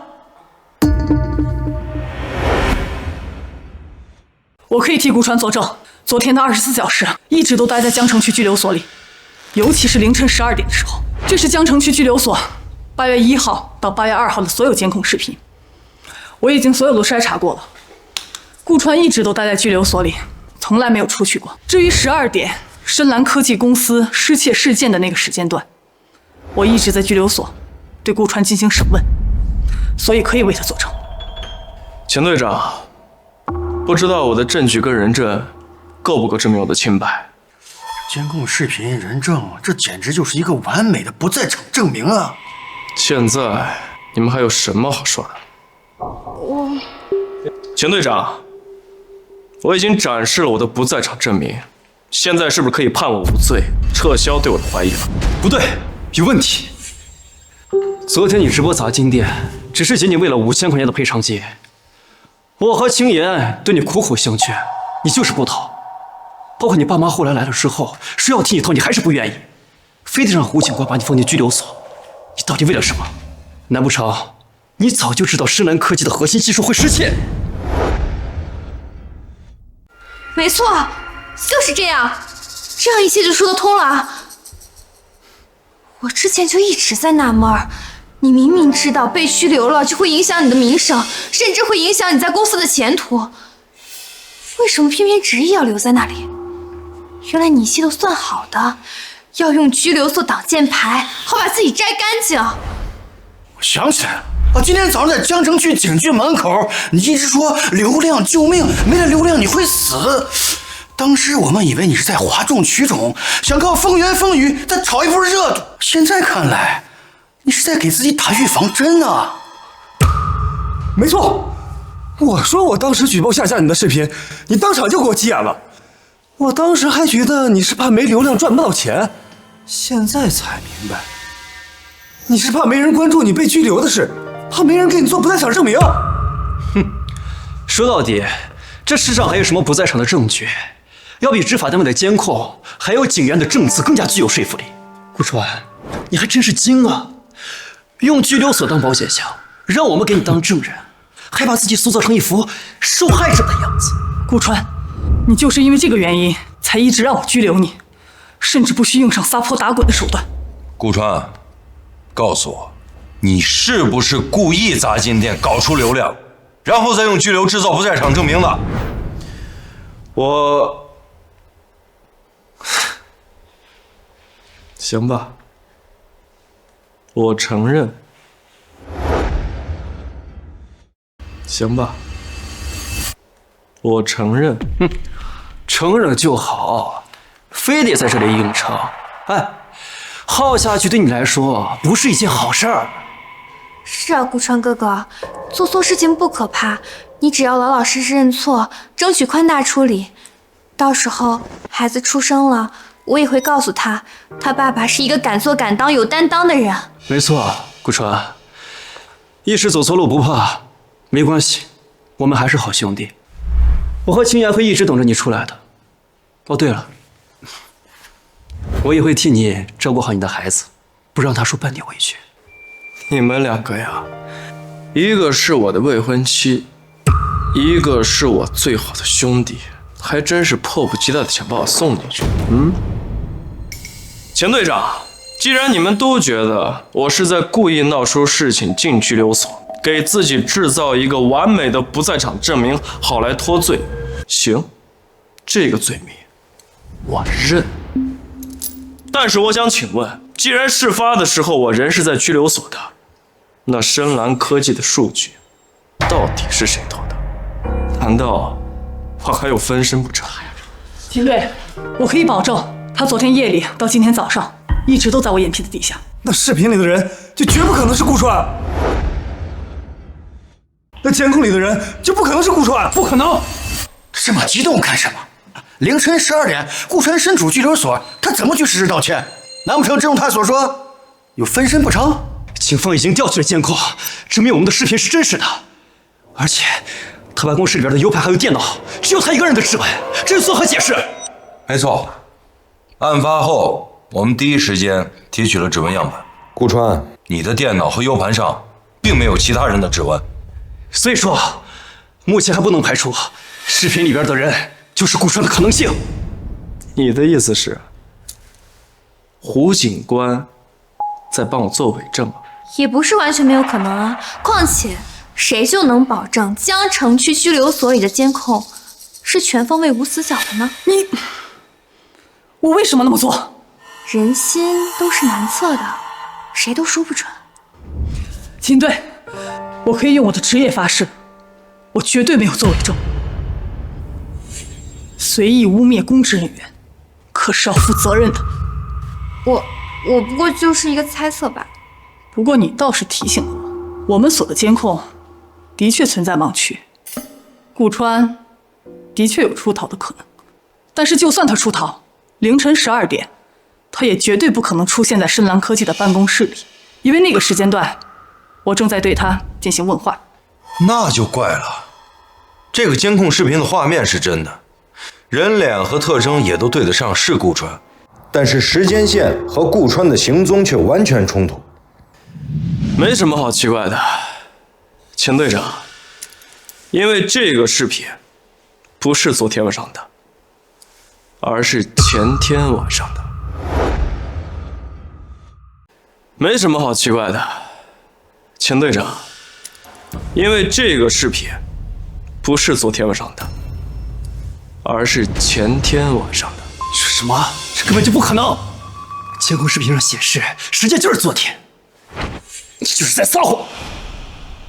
我可以替顾川作证，昨天的24小时一直都待在江城区拘留所里，尤其是凌晨12点的时候，这是江城区拘留所8月1号到8月2号的所有监控视频，我已经所有都筛查过了。顾川一直都待在拘留所里，从来没有出去过。至于12点深蓝科技公司失窃事件的那个时间段，我一直在拘留所对顾川进行审问，所以可以为他作证。钱队长，不知道我的证据跟人证够不够证明我的清白？监控视频、人证，这简直就是一个完美的不在场证明啊！现在你们还有什么好说的？钱队长，我已经展示了我的不在场证明，现在是不是可以判我无罪，撤销对我的怀疑了？不对，有问题。昨天你直播砸金店，只是仅仅为了5000块钱的赔偿金。我和青岩对你苦口相劝，你就是不掏。包括你爸妈后来来了之后，说要替你掏，你还是不愿意，非得让胡警官把你放进拘留所。你到底为了什么？难不成你早就知道深蓝科技的核心技术会失窃？没错，就是这样，这样一切就说得通了。我之前就一直在纳闷，你明明知道被拘留了就会影响你的名声，甚至会影响你在公司的前途，为什么偏偏执意要留在那里？原来你一切都算好的，要用拘留所挡箭牌，好把自己摘干净。我想起来了啊，今天早上在江城区警局门口，你一直说流量救命，没了流量你会死。当时我们以为你是在哗众取宠，想靠风言风语再炒一波热度。现在看来，你是在给自己打预防针啊！没错，我说我当时举报下架你的视频，你当场就给我急眼了。我当时还觉得你是怕没流量赚不到钱，现在才明白，你是怕没人关注你被拘留的事，怕没人给你做不在场证明。哼，说到底，这世上还有什么不在场的证据？要比执法单位的监控还有警员的证词更加具有说服力。顾川，你还真是精啊！用拘留所当保险箱，让我们给你当证人，还把自己塑造成一副受害者的样子。顾川，你就是因为这个原因才一直让我拘留你，甚至不惜用上撒泼打滚的手段。顾川，告诉我，你是不是故意砸金店搞出流量，然后再用拘留制造不在场证明的？行吧，我承认。行吧，我承认。承认就好，非得在这里硬撑。哎，耗下去对你来说不是一件好事儿。是啊，顾川哥哥，做错事情不可怕，你只要老老实实认错，争取宽大处理。到时候孩子出生了，我也会告诉他，他爸爸是一个敢做敢当、有担当的人。没错，顾川，一时走错路不怕，没关系，我们还是好兄弟。我和青岩会一直等着你出来的。哦，对了，我也会替你照顾好你的孩子，不让他受半点委屈。你们两个呀，一个是我的未婚妻，一个是我最好的兄弟，还真是迫不及待的想把我送进去。钱队长，既然你们都觉得我是在故意闹出事情进拘留所，给自己制造一个完美的不在场证明，好来脱罪，行，这个罪名我认。但是我想请问，既然事发的时候我人是在拘留所的，那深蓝科技的数据到底是谁偷的？难道我还有分身不成？秦队，我可以保证，他昨天夜里到今天早上一直都在我眼皮子底下。那视频里的人就绝不可能是顾川，那监控里的人就不可能是顾川，不可能。这么激动干什么？凌晨12点，顾川身处拘留所，他怎么去实施盗窃？难不成正如他所说，有分身不成？警方已经调取了监控，证明我们的视频是真实的，而且他办公室里边的 U 盘还有电脑，只有他一个人的指纹，这作何解释？没错，案发后我们第一时间提取了指纹样本。顾川，你的电脑和 U 盘上并没有其他人的指纹，所以说目前还不能排除视频里边的人就是顾川的可能性。你的意思是，胡警官在帮我做伪证吗？也不是完全没有可能啊。况且，谁就能保证江城区拘留所里的监控是全方位无死角的呢？我为什么那么做？人心都是难测的，谁都说不准。秦队，我可以用我的职业发誓，我绝对没有做伪证。随意污蔑公职人员，可是要负责任的。我不过就是一个猜测吧。不过你倒是提醒了我，我们所的监控的确存在盲区，顾川的确有出逃的可能。但是就算他出逃，凌晨12点，他也绝对不可能出现在深蓝科技的办公室里，因为那个时间段，我正在对他进行问话。那就怪了，这个监控视频的画面是真的，人脸和特征也都对得上是顾川，但是时间线和顾川的行踪却完全冲突。没什么好奇怪的，钱队长，因为这个视频不是昨天晚上的，而是前天晚上的。没什么好奇怪的，钱队长，因为这个视频不是昨天晚上的，而是前天晚上的。什么？这根本就不可能！监控视频上显示，时间就是昨天。你就是在撒谎！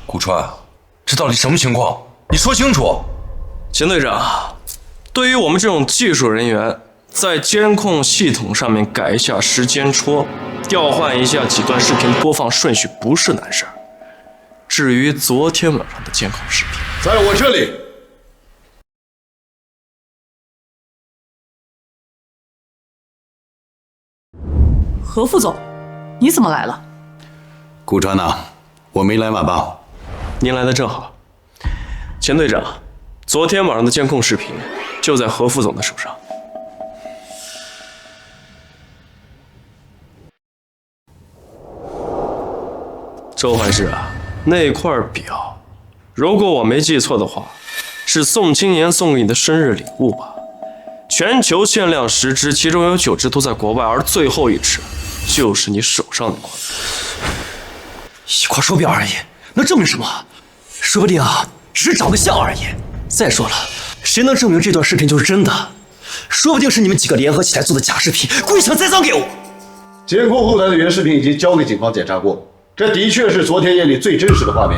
顾川，这到底什么情况？你说清楚！钱队长，对于我们这种技术人员，在监控系统上面改一下时间戳，调换一下几段视频播放顺序不是难事儿。至于昨天晚上的监控视频，在我这里。何副总，你怎么来了？顾川呐，我没来晚吧？您来的正好。钱队长，昨天晚上的监控视频就在何副总的手上。周怀志啊，那块表，如果我没记错的话，是宋青年送给你的生日礼物吧？全球限量10只，其中有9只都在国外，而最后一只就是你手上的块。一块手表而已，能证明什么？说不定只是长得像而已。再说了，谁能证明这段视频就是真的？说不定是你们几个联合起来做的假视频，故意想栽赃给我。监控后台的原视频已经交给警方检查过，这的确是昨天夜里最真实的画面。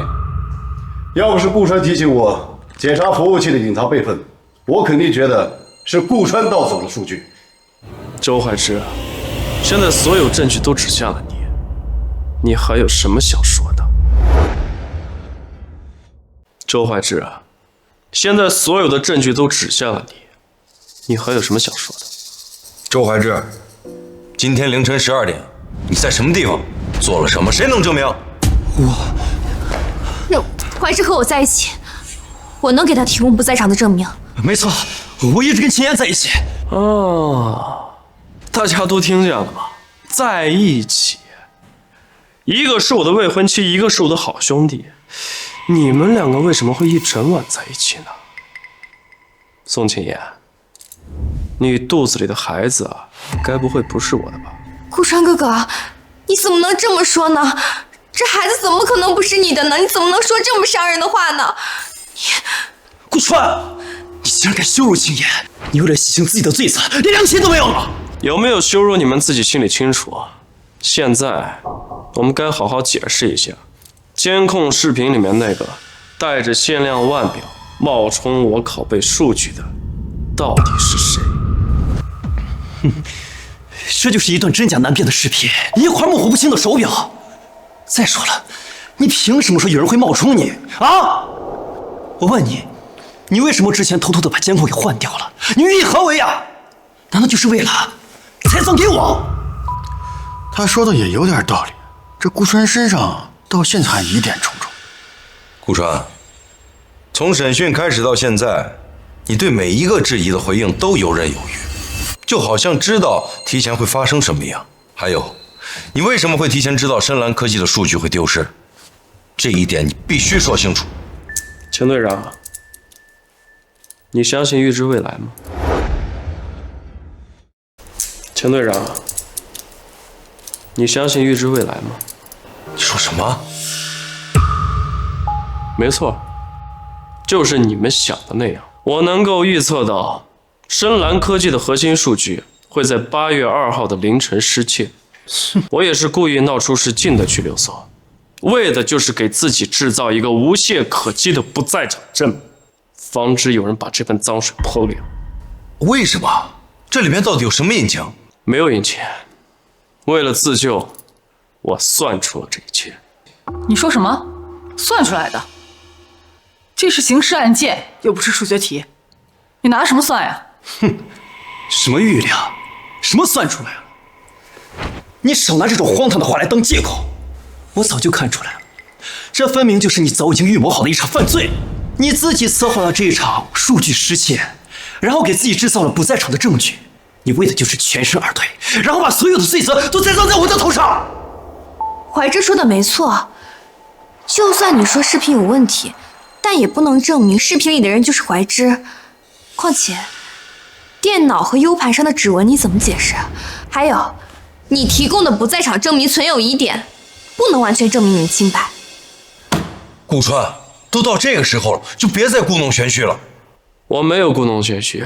要不是顾川提醒我检查服务器的隐藏备份，我肯定觉得是顾川盗走了数据。周怀之，现在所有证据都指向了你，你还有什么想说的？周怀之，现在所有的证据都指向了你，你还有什么想说的？周怀之，今天凌晨12点，你在什么地方，做了什么？谁能证明？那怀之和我在一起，我能给他提供不在场的证明。没错，我一直跟秦岩在一起。哦，大家都听见了吗？在一起，一个是我的未婚妻，一个是我的好兄弟，你们两个为什么会一整晚在一起呢？宋秦岩，你肚子里的孩子啊，该不会不是我的吧？顾川哥哥，你怎么能这么说呢？这孩子怎么可能不是你的呢？你怎么能说这么伤人的话呢？顾川，你竟然敢羞辱秦岩！你为了洗清自己的罪责，连良心都没有了！有没有羞辱你们自己心里清楚啊？现在我们该好好解释一下，监控视频里面那个带着限量腕表冒充我拷贝数据的，到底是谁？这就是一段真假难辨的视频，一块模糊不清的手表。再说了，你凭什么说有人会冒充你啊？我问你，你为什么之前偷偷的把监控给换掉了？你寓意何为啊？难道就是为了才送给我？他说的也有点道理，这顾川身上到现在还疑点重重。顾川，从审讯开始到现在，你对每一个质疑的回应都游刃有余，就好像知道提前会发生什么一样。还有，你为什么会提前知道深蓝科技的数据会丢失？这一点你必须说清楚。钱队长，你相信预知未来吗？钱队长，你相信预知未来吗？你说什么？没错，就是你们想的那样。我能够预测到，深蓝科技的核心数据会在8月2号的凌晨失窃。我也是故意闹出示进的拘留所，为的就是给自己制造一个无懈可击的不在场证明，防止有人把这盆脏水泼凉。为什么？这里面到底有什么隐情？没有隐情。为了自救，我算出了这一切。你说什么？算出来的？这是刑事案件，又不是数学题，你拿什么算呀？哼，什么预料？什么算出来了？你少拿这种荒唐的话来当借口！我早就看出来了，这分明就是你早已经预谋好的一场犯罪。你自己策划了这一场数据失窃，然后给自己制造了不在场的证据，你为的就是全身而退，然后把所有的罪责都栽赃在我的头上。怀之说的没错，就算你说视频有问题，但也不能证明视频里的人就是怀之。况且，电脑和 U 盘上的指纹你怎么解释？还有，你提供的不在场证明存有疑点，不能完全证明你清白。顾川，都到这个时候了，就别再故弄玄虚了。我没有故弄玄虚，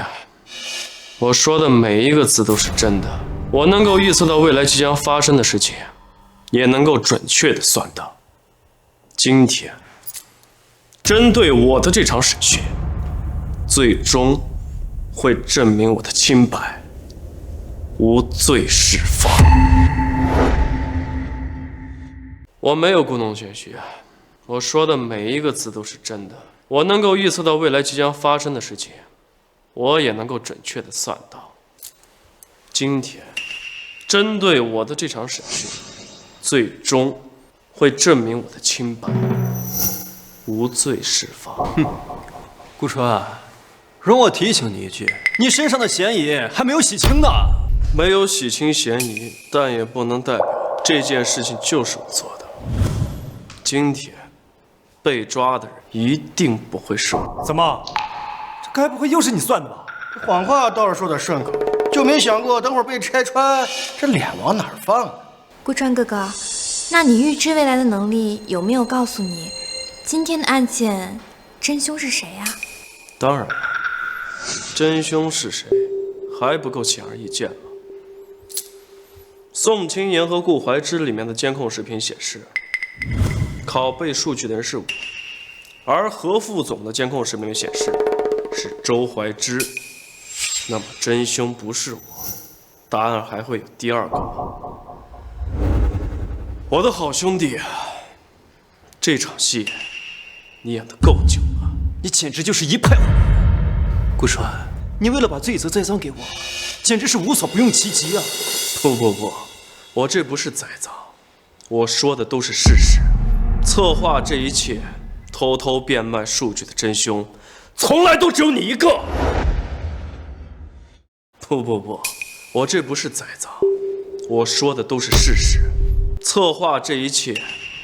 我说的每一个字都是真的。我能够预测到未来即将发生的事情，也能够准确的算到，今天针对我的这场审讯，最终会证明我的清白，无罪释放。我没有故弄玄虚，我说的每一个字都是真的。我能够预测到未来即将发生的事情，我也能够准确的算到，今天针对我的这场审讯，最终会证明我的清白，无罪释放。顾川，容我提醒你一句，你身上的嫌疑还没有洗清呢。没有洗清嫌疑，但也不能代表这件事情就是我做的。今天被抓的人一定不会是我。怎么？这该不会又是你算的吧？这谎话倒是说得顺口，就没想过等会儿被拆穿，这脸往哪儿放啊？顾川哥哥，那你预知未来的能力有没有告诉你，今天的案件真凶是谁呀？当然了，真凶是谁还不够显而易见吗？宋清言和顾怀之里面的监控视频显示，拷贝数据的人是我，而何副总的监控视频显示是周怀之。那么真凶不是我，答案还会有第二个吗？我的好兄弟啊，这场戏你演得够久了。你简直就是一派胡言！顾川，你为了把罪责栽赃给我，简直是无所不用其极啊！不，我这不是栽赃，我说的都是事实。策划这一切、偷偷变卖数据的真凶，从来都只有你一个。不，我这不是栽赃，我说的都是事实。策划这一切、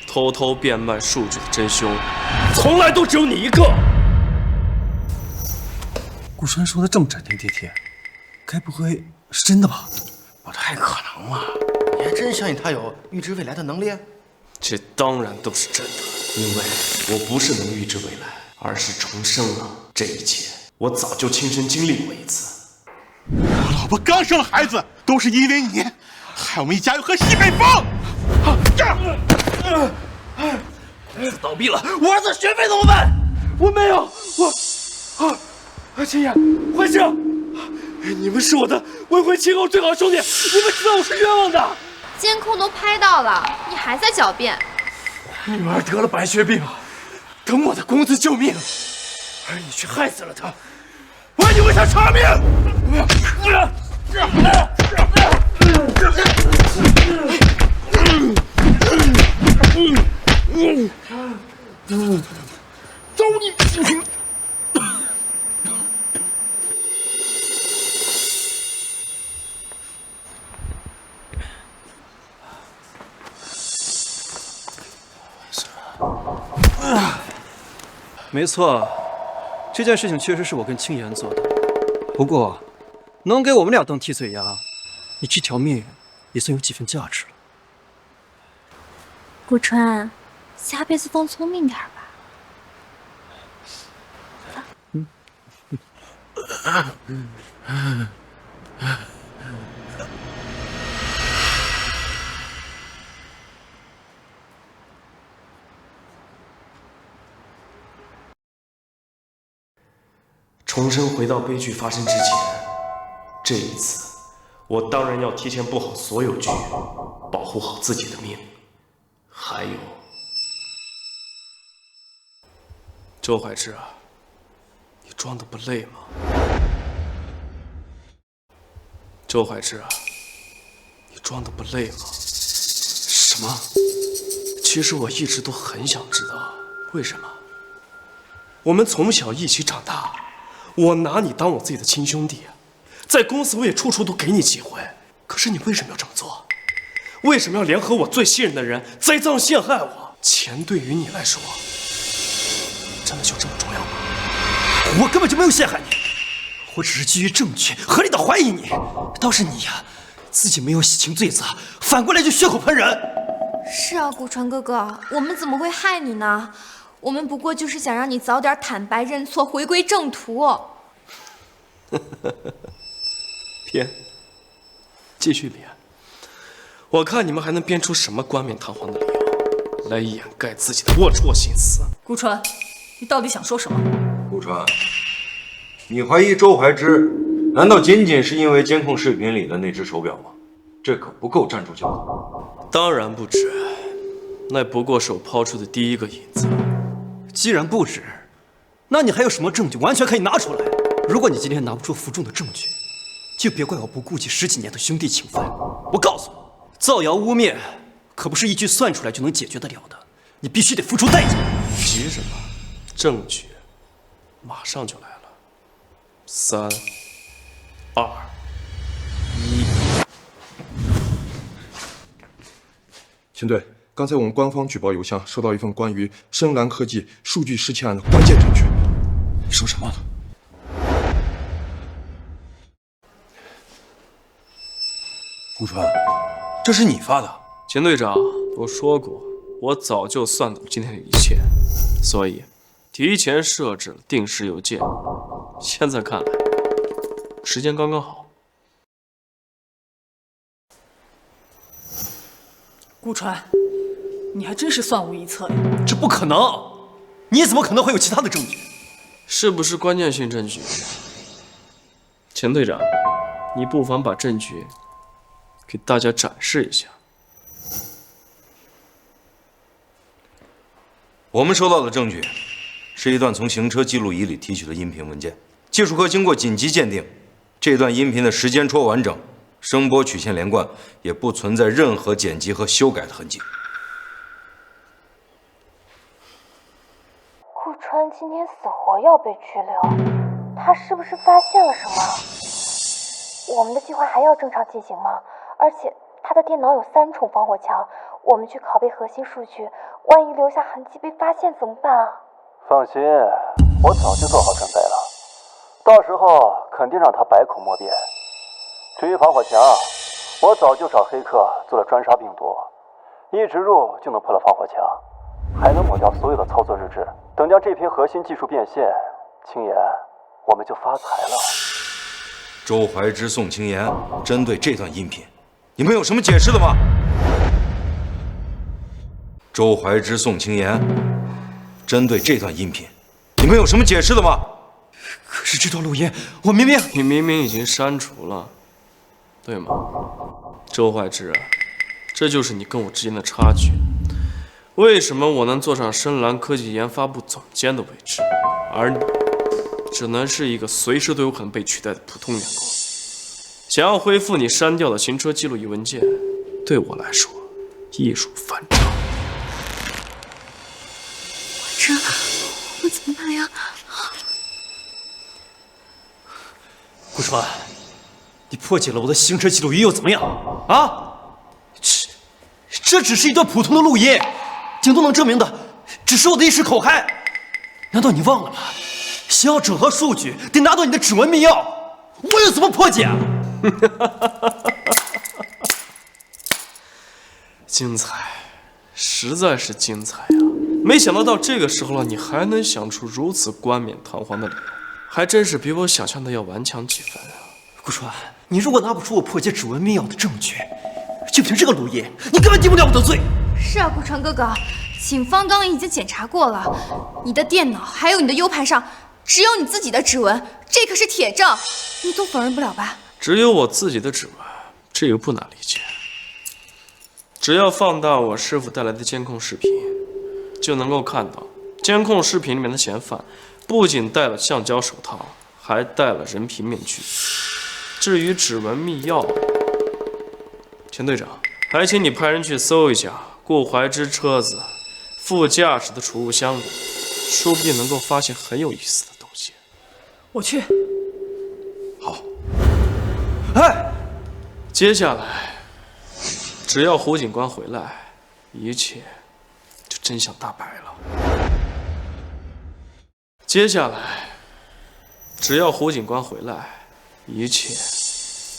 偷偷变卖数据的真凶，从来都只有你一个。顾川说的这么斩钉截铁，该不会是真的吧？不太可能啊！你还真相信他有预知未来的能力？这当然都是真的，因为我不是能预知未来，而是重生了。这一切我早就亲身经历过一次。我老婆刚生了孩子，都是因为你，害我们一家又喝西北风。倒闭了，我儿子学费怎么办？我没有，秦言、怀之，你们是我的未婚妻后最好兄弟，你们知道我是冤枉的。监控都拍到了，你还在狡辩？女儿得了白血病，等我的工资救命，而你却害死了她，我让你为她偿命！走你！没错，这件事情确实是我跟青言做的。不过，能给我们俩当替罪羊，你这条命也算有几分价值了。顾川，下辈子放聪明点吧。重生回到悲剧发生之前，这一次，我当然要提前布好所有局，保护好自己的命。还有，周怀之啊，你装的不累吗？周怀之啊，你装的不累吗？什么？其实我一直都很想知道，为什么？我们从小一起长大。我拿你当我自己的亲兄弟，在公司我也处处都给你机会，可是你为什么要这么做？为什么要联合我最信任的人栽赃陷害我？钱对于你来说，真的就这么重要吗？我根本就没有陷害你，我只是基于证据合理的怀疑你。倒是你呀，自己没有洗清罪责，反过来就血口喷人。是啊，顾川哥哥，我们怎么会害你呢？我们不过就是想让你早点坦白认错，回归正途。编，继续编。我看你们还能编出什么冠冕堂皇的理由，来掩盖自己的龌龊心思。顾川，你到底想说什么？顾川，你怀疑周怀之，难道仅仅是因为监控视频里的那只手表吗？这可不够站住脚。当然不止，那不过是我抛出的第一个引子。既然不止，那你还有什么证据完全可以拿出来？如果你今天拿不出服众的证据，就别怪我不顾及10几年的兄弟情分。我告诉你，造谣污蔑可不是一句算出来就能解决得了的，你必须得付出代价。急什么？证据马上就来了。3、2、1。秦队，刚才我们官方举报邮箱收到一份关于深蓝科技数据失窃案的关键证据。说什么呢？顾川，这是你发的？秦队长，我说过，我早就算到了今天的一切，所以提前设置了定时邮件。现在看来，时间刚刚好。顾川，你还真是算无一策呀！这不可能，你怎么可能会有其他的证据？是不是关键性证据？钱队长，你不妨把证据给大家展示一下。我们收到的证据是一段从行车记录仪里提取的音频文件。技术科经过紧急鉴定，这段音频的时间戳完整，声波曲线连贯，也不存在任何剪辑和修改的痕迹。顾川今天死活要被拘留，他是不是发现了什么？我们的计划还要正常进行吗？而且他的电脑有3重防火墙，我们去拷贝核心数据，万一留下痕迹被发现怎么办啊？放心，我早就做好准备了，到时候肯定让他百口莫辩。至于防火墙，我早就找黑客做了专杀病毒，一植入就能破了防火墙，还能抹掉所有的操作日志。等将这批核心技术变现，青岩，我们就发财了。周怀之、宋青岩针对这段音频，你们有什么解释的吗？周怀之、宋青岩针对这段音频，你们有什么解释的吗？可是这段录音，我明明……你明明已经删除了，对吗？周怀之啊，这就是你跟我之间的差距。为什么我能坐上深蓝科技研发部总监的位置，而你只能是一个随时都有可能被取代的普通员工？想要恢复你删掉的行车记录仪文件，对我来说易如反掌。我怎么办呀？顾川，你破解了我的行车记录仪又怎么样？啊？这只是一段普通的录音，顶多能证明的只是我的一时口嗨。难道你忘了吗？想要整合数据，得拿到你的指纹密钥，我又怎么破解啊？精彩，实在是精彩啊！没想到这个时候了，你还能想出如此冠冕堂皇的理由，还真是比我想象的要顽强几分啊！顾川，你如果拿不出我破解指纹密钥的证据，就凭这个录音，你根本定不了我的罪。是啊，顾川哥哥，警方刚刚已经检查过了，你的电脑还有你的 U 盘上只有你自己的指纹，这可是铁证，你总否认不了吧？只有我自己的指纹，这个不难理解。只要放大我师傅带来的监控视频，就能够看到监控视频里面的嫌犯不仅戴了橡胶手套，还戴了人皮面具。至于指纹密钥，钱队长，还请你派人去搜一下顾怀之车子副驾驶的储物箱里，说不定能够发现很有意思的东西。我去。好。哎，接下来只要胡警官回来，一切就真相大白了。接下来只要胡警官回来，一切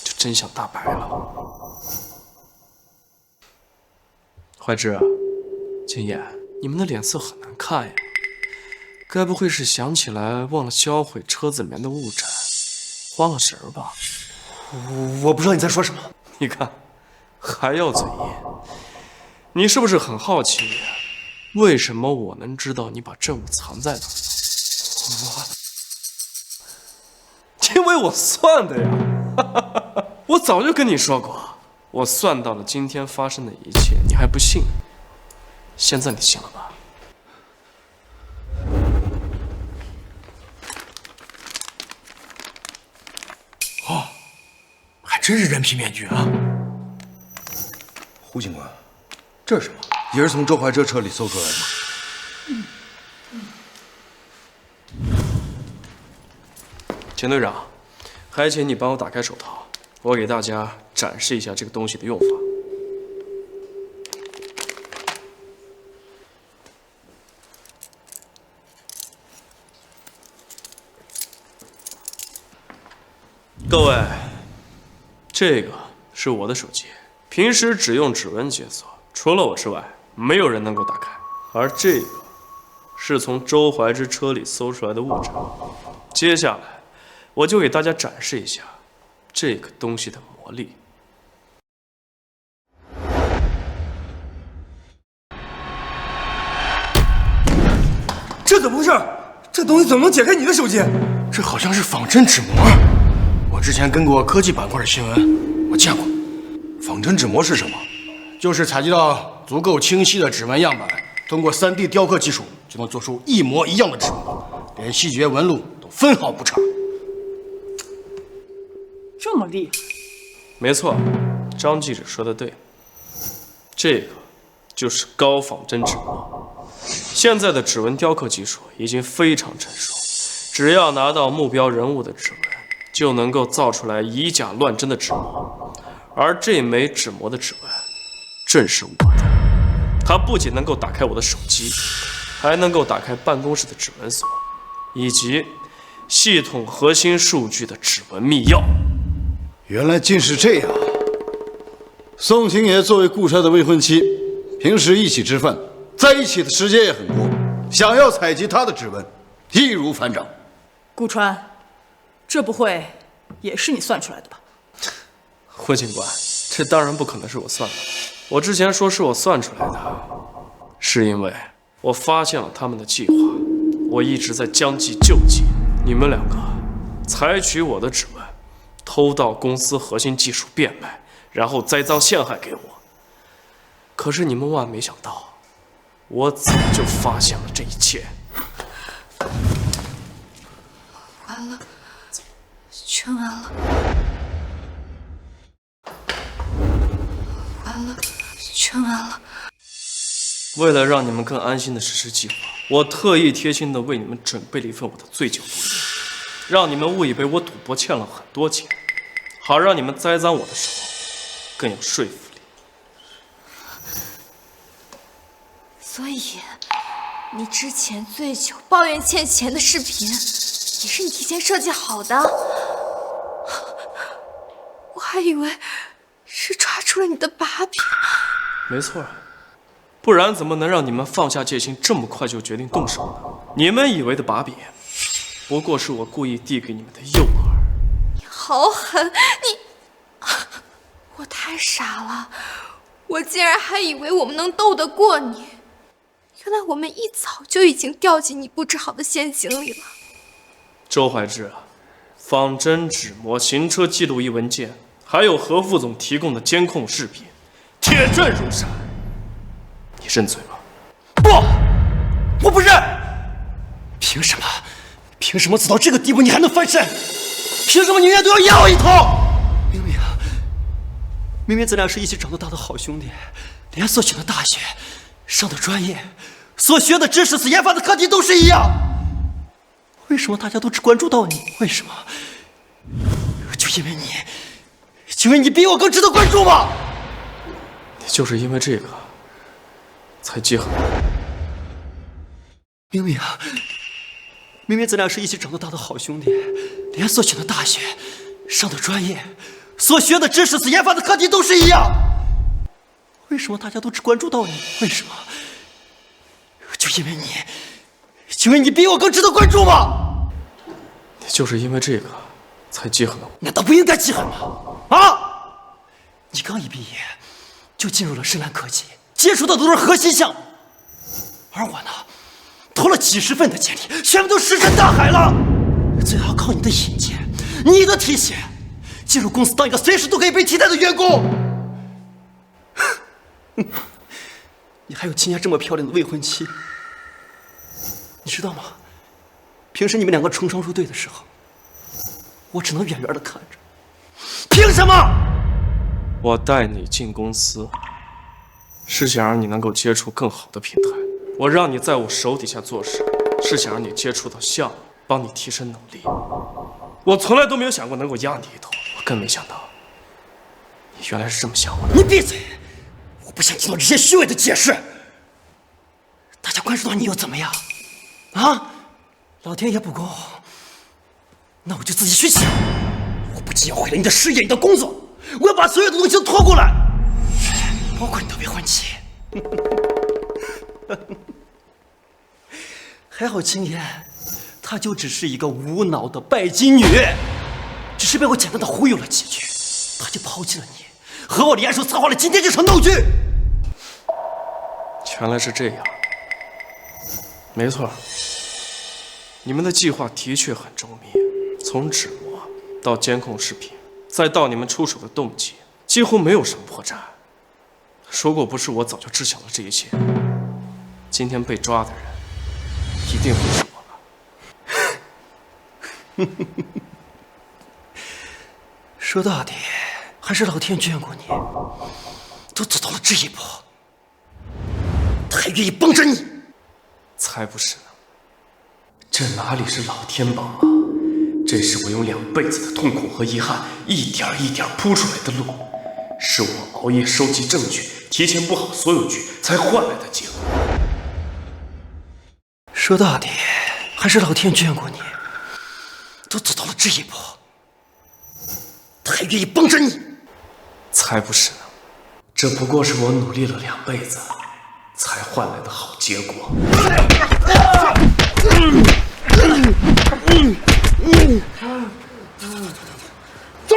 就真相大白了。怀之啊，秦岩，你们的脸色很难看呀，该不会是想起来忘了销毁车子里面的物证，慌了神儿吧？我不知道你在说什么。你看，还要嘴硬。你是不是很好奇，为什么我能知道你把证物藏在哪？因为我算的呀！我早就跟你说过，我算到了今天发生的一切，你还不信？现在你信了吧？哦，还真是人皮面具啊！胡警官，这是什么？也是从周怀哲车里搜出来的吗？钱队长，还请你帮我打开手套，我给大家展示一下这个东西的用法。各位，这个是我的手机，平时只用指纹解锁，除了我之外，没有人能够打开。而这个是从周怀之车里搜出来的物证。接下来，我就给大家展示一下这个东西的魔力。这怎么回事？这东西怎么能解开你的手机？这好像是仿真纸膜。我之前跟过科技板块的新闻，我见过。仿真纸膜是什么？就是采集到足够清晰的指纹样板，通过3D 雕刻技术就能做出一模一样的指模，连细节纹路都分毫不差。这么厉害？没错，张记者说的对，这个就是高仿真指模。现在的指纹雕刻技术已经非常成熟，只要拿到目标人物的指纹，就能够造出来以假乱真的指模。而这枚指模的指纹，正是我的。它不仅能够打开我的手机，还能够打开办公室的指纹锁，以及系统核心数据的指纹密钥。原来竟是这样。宋青爷作为顾川的未婚妻，平时一起吃饭，在一起的时间也很多，想要采集他的指纹，易如反掌。顾川，这不会也是你算出来的吧？霍警官，这当然不可能是我算的。我之前说是我算出来的，是因为我发现了他们的计划，我一直在将计就计。你们两个采取我的指纹，偷盗公司核心技术变卖，然后栽赃陷害给我。可是你们万万没想到，我早就发现了这一切。完了，全完了。完了，全完了。为了让你们更安心的实施计划，我特意贴心的为你们准备了一份我的醉酒录音，让你们误以为我赌博欠了很多钱，好让你们栽赃我的时候更有说服力。所以，你之前醉酒抱怨欠钱的视频，也是你提前设计好的？我还以为是抓住了你的把柄。没错，不然怎么能让你们放下戒心，这么快就决定动手呢？你们以为的把柄，不过是我故意递给你们的诱饵。你好狠！我太傻了，我竟然还以为我们能斗得过你，原来我们一早就已经掉进你布置好的陷阱里了。周怀志，仿真纸模、行车记录仪文件，还有何副总提供的监控视频，铁证如山。你认罪吗？不，我不认。凭什么？凭什么走到这个地步你还能翻身？凭什么你永远都要压我一头？明明咱俩是一起长大的好兄弟，连所选的大学、上的专业、所学的知识、所研发的课题都是一样。为什么大家都只关注到你？为什么？就因为你比我更值得关注吗？你就是因为这个才记恨我。明明咱俩是一起长大的好兄弟，连所选的大学、上的专业、所学的知识、所研发的课题都是一样。为什么大家都只关注到你？为什么？就因为你比我更值得关注吗？你就是因为这个才记恨我。难道不应该记恨吗？啊！你刚一毕业就进入了深蓝科技，接触的都是核心项目，而我呢，投了几十份的简历，全部都石沉大海了。最好靠你的引荐，你的提携，进入公司当一个随时都可以被替代的员工。你还有今年这么漂亮的未婚妻，你知道吗？平时你们两个成双入对的时候，我只能远远的看着。凭什么？我带你进公司，是想让你能够接触更好的平台。我让你在我手底下做事，是想让你接触到项目，帮你提升能力。我从来都没有想过能够压你一头，我更没想到你原来是这么想我的。你闭嘴！我不想听到这些虚伪的解释。大家关注到你又怎么样？啊？老天爷不公，那我就自己去想。我不仅要毁了你的事业、你的工作，我要把所有的东西都拖过来，包括你的未婚妻。还好青岩，她就只是一个无脑的拜金女，只是被我简单的忽悠了几句，她就抛弃了你，和我联手策划了今天这场闹剧。原来是这样，没错，你们的计划的确很周密，从纸模到监控视频，再到你们出手的动机，几乎没有什么破绽。如果不是我早就知晓了这一切，今天被抓的人一定会是我吧。说到底，还是老天眷顾你，都走到了这一步，他还愿意帮着你。才不是呢！这哪里是老天帮忙，这是我用2辈子的痛苦和遗憾一点一点铺出来的路，是我熬夜收集证据，提前布好所有局才换来的结果。说到底，还是老天眷顾你，都走到了这一步，他还愿意帮着你。才不是呢！这不过是我努力了2辈子才换来的好结果。走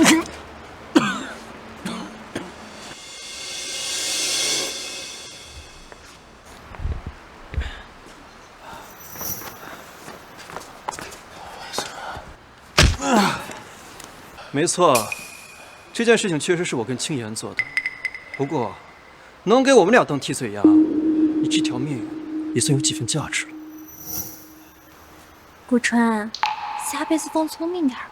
你！没错，这件事情确实是我跟青岩做的。不过，能给我们俩当替罪羊，你这条命也算有几分价值了。顾川，下辈子放聪明点吧。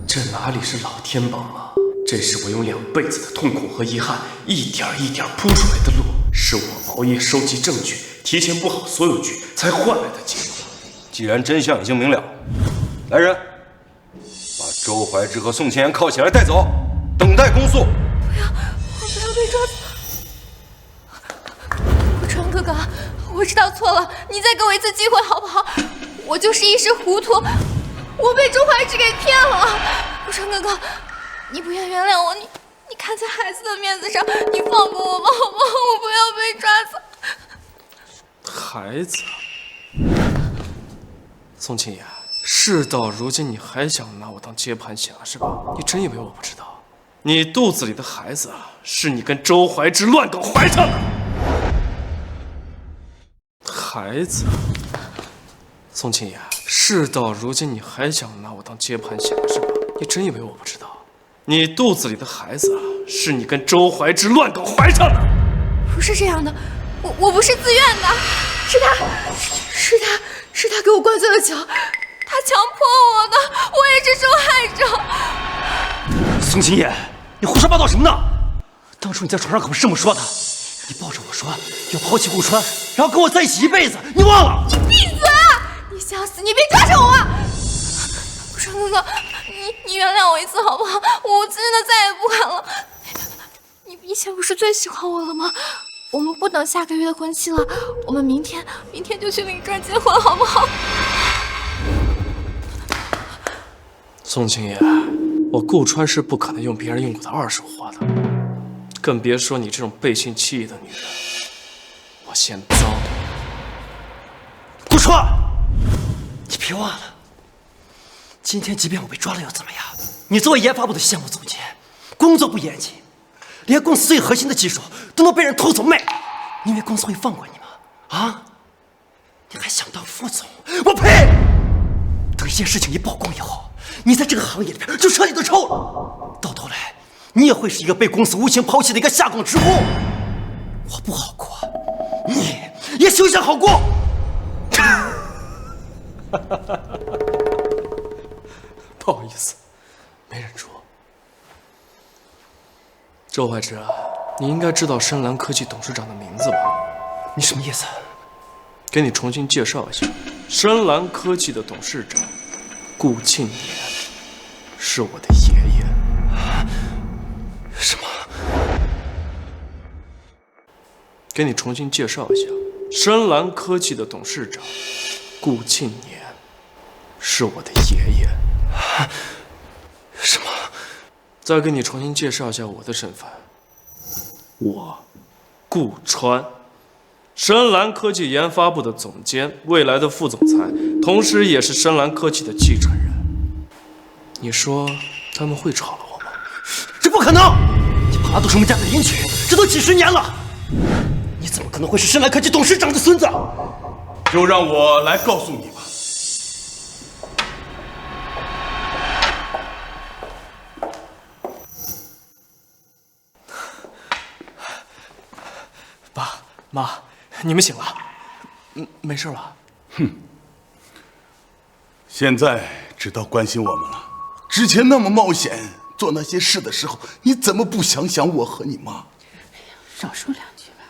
这哪里是老天帮忙，这是我用2辈子的痛苦和遗憾一点一点铺出来的路，是我熬夜收集证据，提前布好所有局才换来的结果。既然真相已经明了，来人，把周怀之和宋千言铐起来带走，等待公诉。我不要被抓走！顾川哥哥，我知道错了，你再给我一次机会好不好？我就是一时糊涂，我被周怀之给骗了。顾川哥哥，你不要原谅我，你看在孩子的面子上，你放过我吧，好不好？我不要被抓走。孩子，宋清言，事到如今你还想拿我当接盘侠是吧？你真以为我不知道？你肚子里的孩子是你跟周怀之乱搞怀上的。孩子，宋清言，事到如今你还想拿我当接盘侠是吧？你真以为我不知道？你肚子里的孩子是你跟周怀之乱搞怀上的。不是这样的，我不是自愿的，是他给我灌醉了酒，他强迫我的，我也是受害者。宋清言，你胡说八道什么呢？当初你在床上可不是这么说的，你抱着我说要抛弃顾川，然后跟我在一起一辈子，你忘了？你闭嘴！你想死，你别抓着我啊！顾川哥哥，你原谅我一次好不好？我真的再也不敢了。你以前不是最喜欢我了吗？我们不等下个月的婚期了，我们明天就去领证结婚好不好？宋清言，我顾川是不可能用别人用过的2手货的，更别说你这种背信弃义的女人。我嫌脏。顾川，你别忘了，今天即便我被抓了又怎么样？你作为研发部的项目总监，工作不严谨，连公司最核心的技术都能被人偷走卖，你以为公司会放过你吗？啊？你还想当副总？我呸！等一件事情一曝光以后，你在这个行业里边就彻底的臭了，到头来你也会是一个被公司无情抛弃的一个下岗职工。我不好过，你也休想好过。不好意思，没忍住。周怀之啊，你应该知道深蓝科技董事长的名字吧？你什么意思？给你重新介绍一下，深蓝科技的董事长顾庆年是我的爷爷。什么？给你重新介绍一下，深蓝科技的董事长顾庆年是我的爷爷。什么？再给你重新介绍一下我的身份，我顾川，深蓝科技研发部的总监，未来的副总裁，同时也是深蓝科技的继承人。你说他们会炒了我吗？这不可能！你爬到什么家的邻居？这都几10年了，你怎么可能会是深蓝科技董事长的孙子？就让我来告诉你吧。爸妈，你们醒了？没事吧？现在知道关心我们了。之前那么冒险做那些事的时候，你怎么不想想我和你妈？少说2句吧。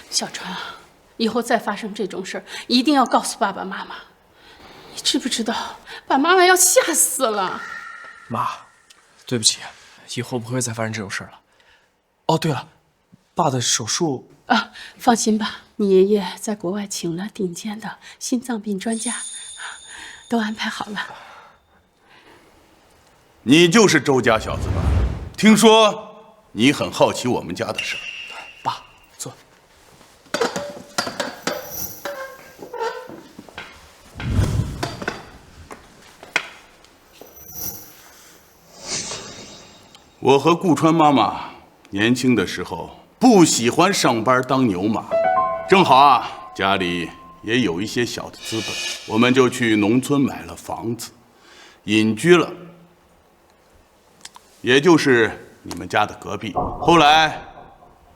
小川啊，以后再发生这种事儿，一定要告诉爸爸妈妈。你知不知道，把妈妈要吓死了。妈，对不起，以后不会再发生这种事了。哦，对了，爸的手术啊，放心吧，你爷爷在国外请了顶尖的心脏病专家，都安排好了。你就是周家小子吧？听说你很好奇我们家的事儿。爸，坐。我和顾川妈妈年轻的时候不喜欢上班当牛马，正好啊，家里也有一些小的资本，我们就去农村买了房子，隐居了，也就是你们家的隔壁。后来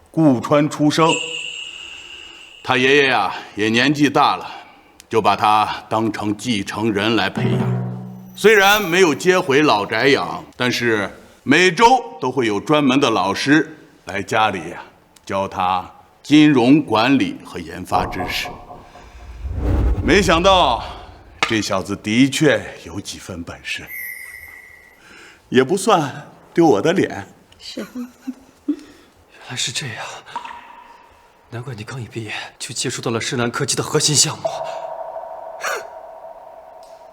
顾川出生，他爷爷呀也年纪大了，就把他当成继承人来培养。虽然没有接回老宅养，但是每周都会有专门的老师来家里呀，教他金融管理和研发知识。没想到这小子的确有几分本事，也不算丢我的脸。是，原来是这样，难怪你刚一毕业就接触到了深蓝科技的核心项目。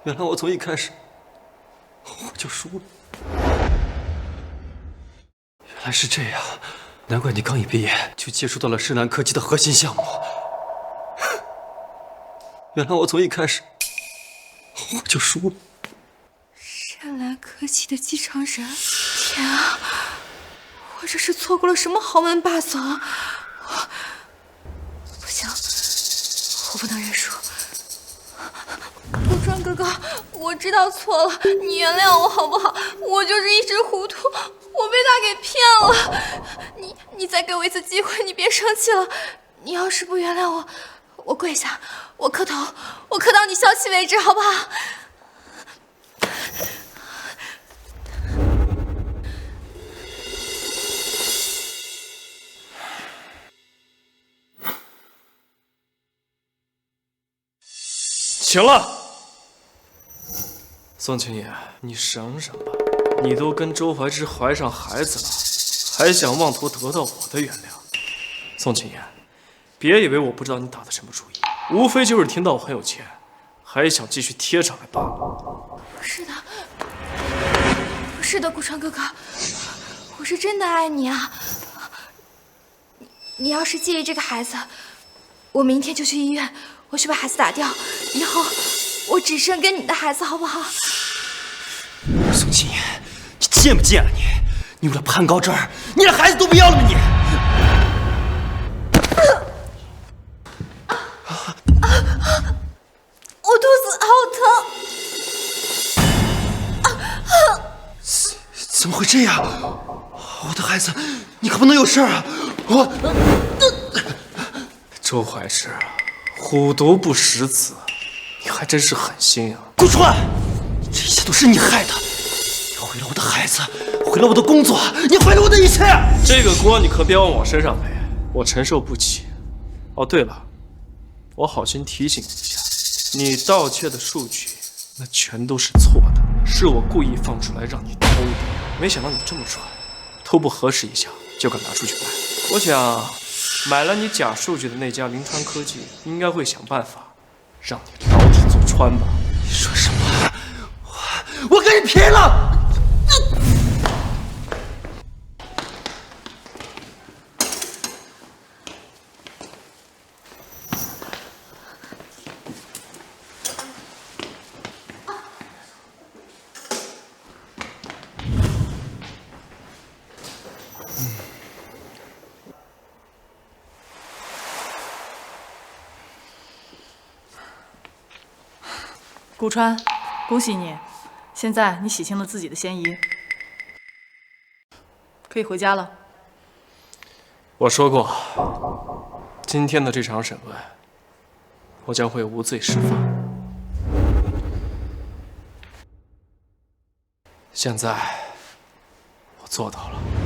原来我从一开始我就输了。原来是这样，难怪你刚一毕业就接触到了深蓝科技的核心项目。原来我从一开始我就输了。深蓝科技的继承人，天啊！我这是错过了什么豪门霸总？不行，我不能认输。顾川哥哥，我知道错了，你原谅我好不好？我就是一时糊涂，我被他给骗了。你再给我一次机会，你别生气了。你要是不原谅我，我跪下，我磕头，我磕到你消气为止，好不好？行了，宋青野，你省省吧，你都跟周怀之怀上孩子了，还想妄图得到我的原谅？宋青野，别以为我不知道你打的什么主意，无非就是听到我很有钱，还想继续贴上来罢了。不是的，不是的，顾川哥哥，我是真的爱你啊！你要是介意这个孩子，我明天就去医院，我去把孩子打掉，以后我只生跟你的孩子，好不好？宋青野，你贱不贱啊你？你为了攀高枝儿，你连孩子都不要了吗你？我肚子好疼！怎么会这样？我的孩子，你可不能有事啊！周怀之，虎毒不食子，你还真是狠心啊！顾川，这一切都是你害的，你毁了我的孩子，毁了我的工作，你毁了我的一切！这个锅你可别往我身上背，我承受不起。哦，对了，我好心提醒你一下，你盗窃的数据那全都是错的，是我故意放出来让你偷的。没想到你这么蠢，都不核实一下就敢拿出去卖。我想，买了你假数据的那家临川科技应该会想办法让你牢底坐穿吧？你说什么？我跟你拼了！顾川，恭喜你，现在你洗清了自己的嫌疑，可以回家了。我说过，今天的这场审问，我将会无罪释放。现在，我做到了。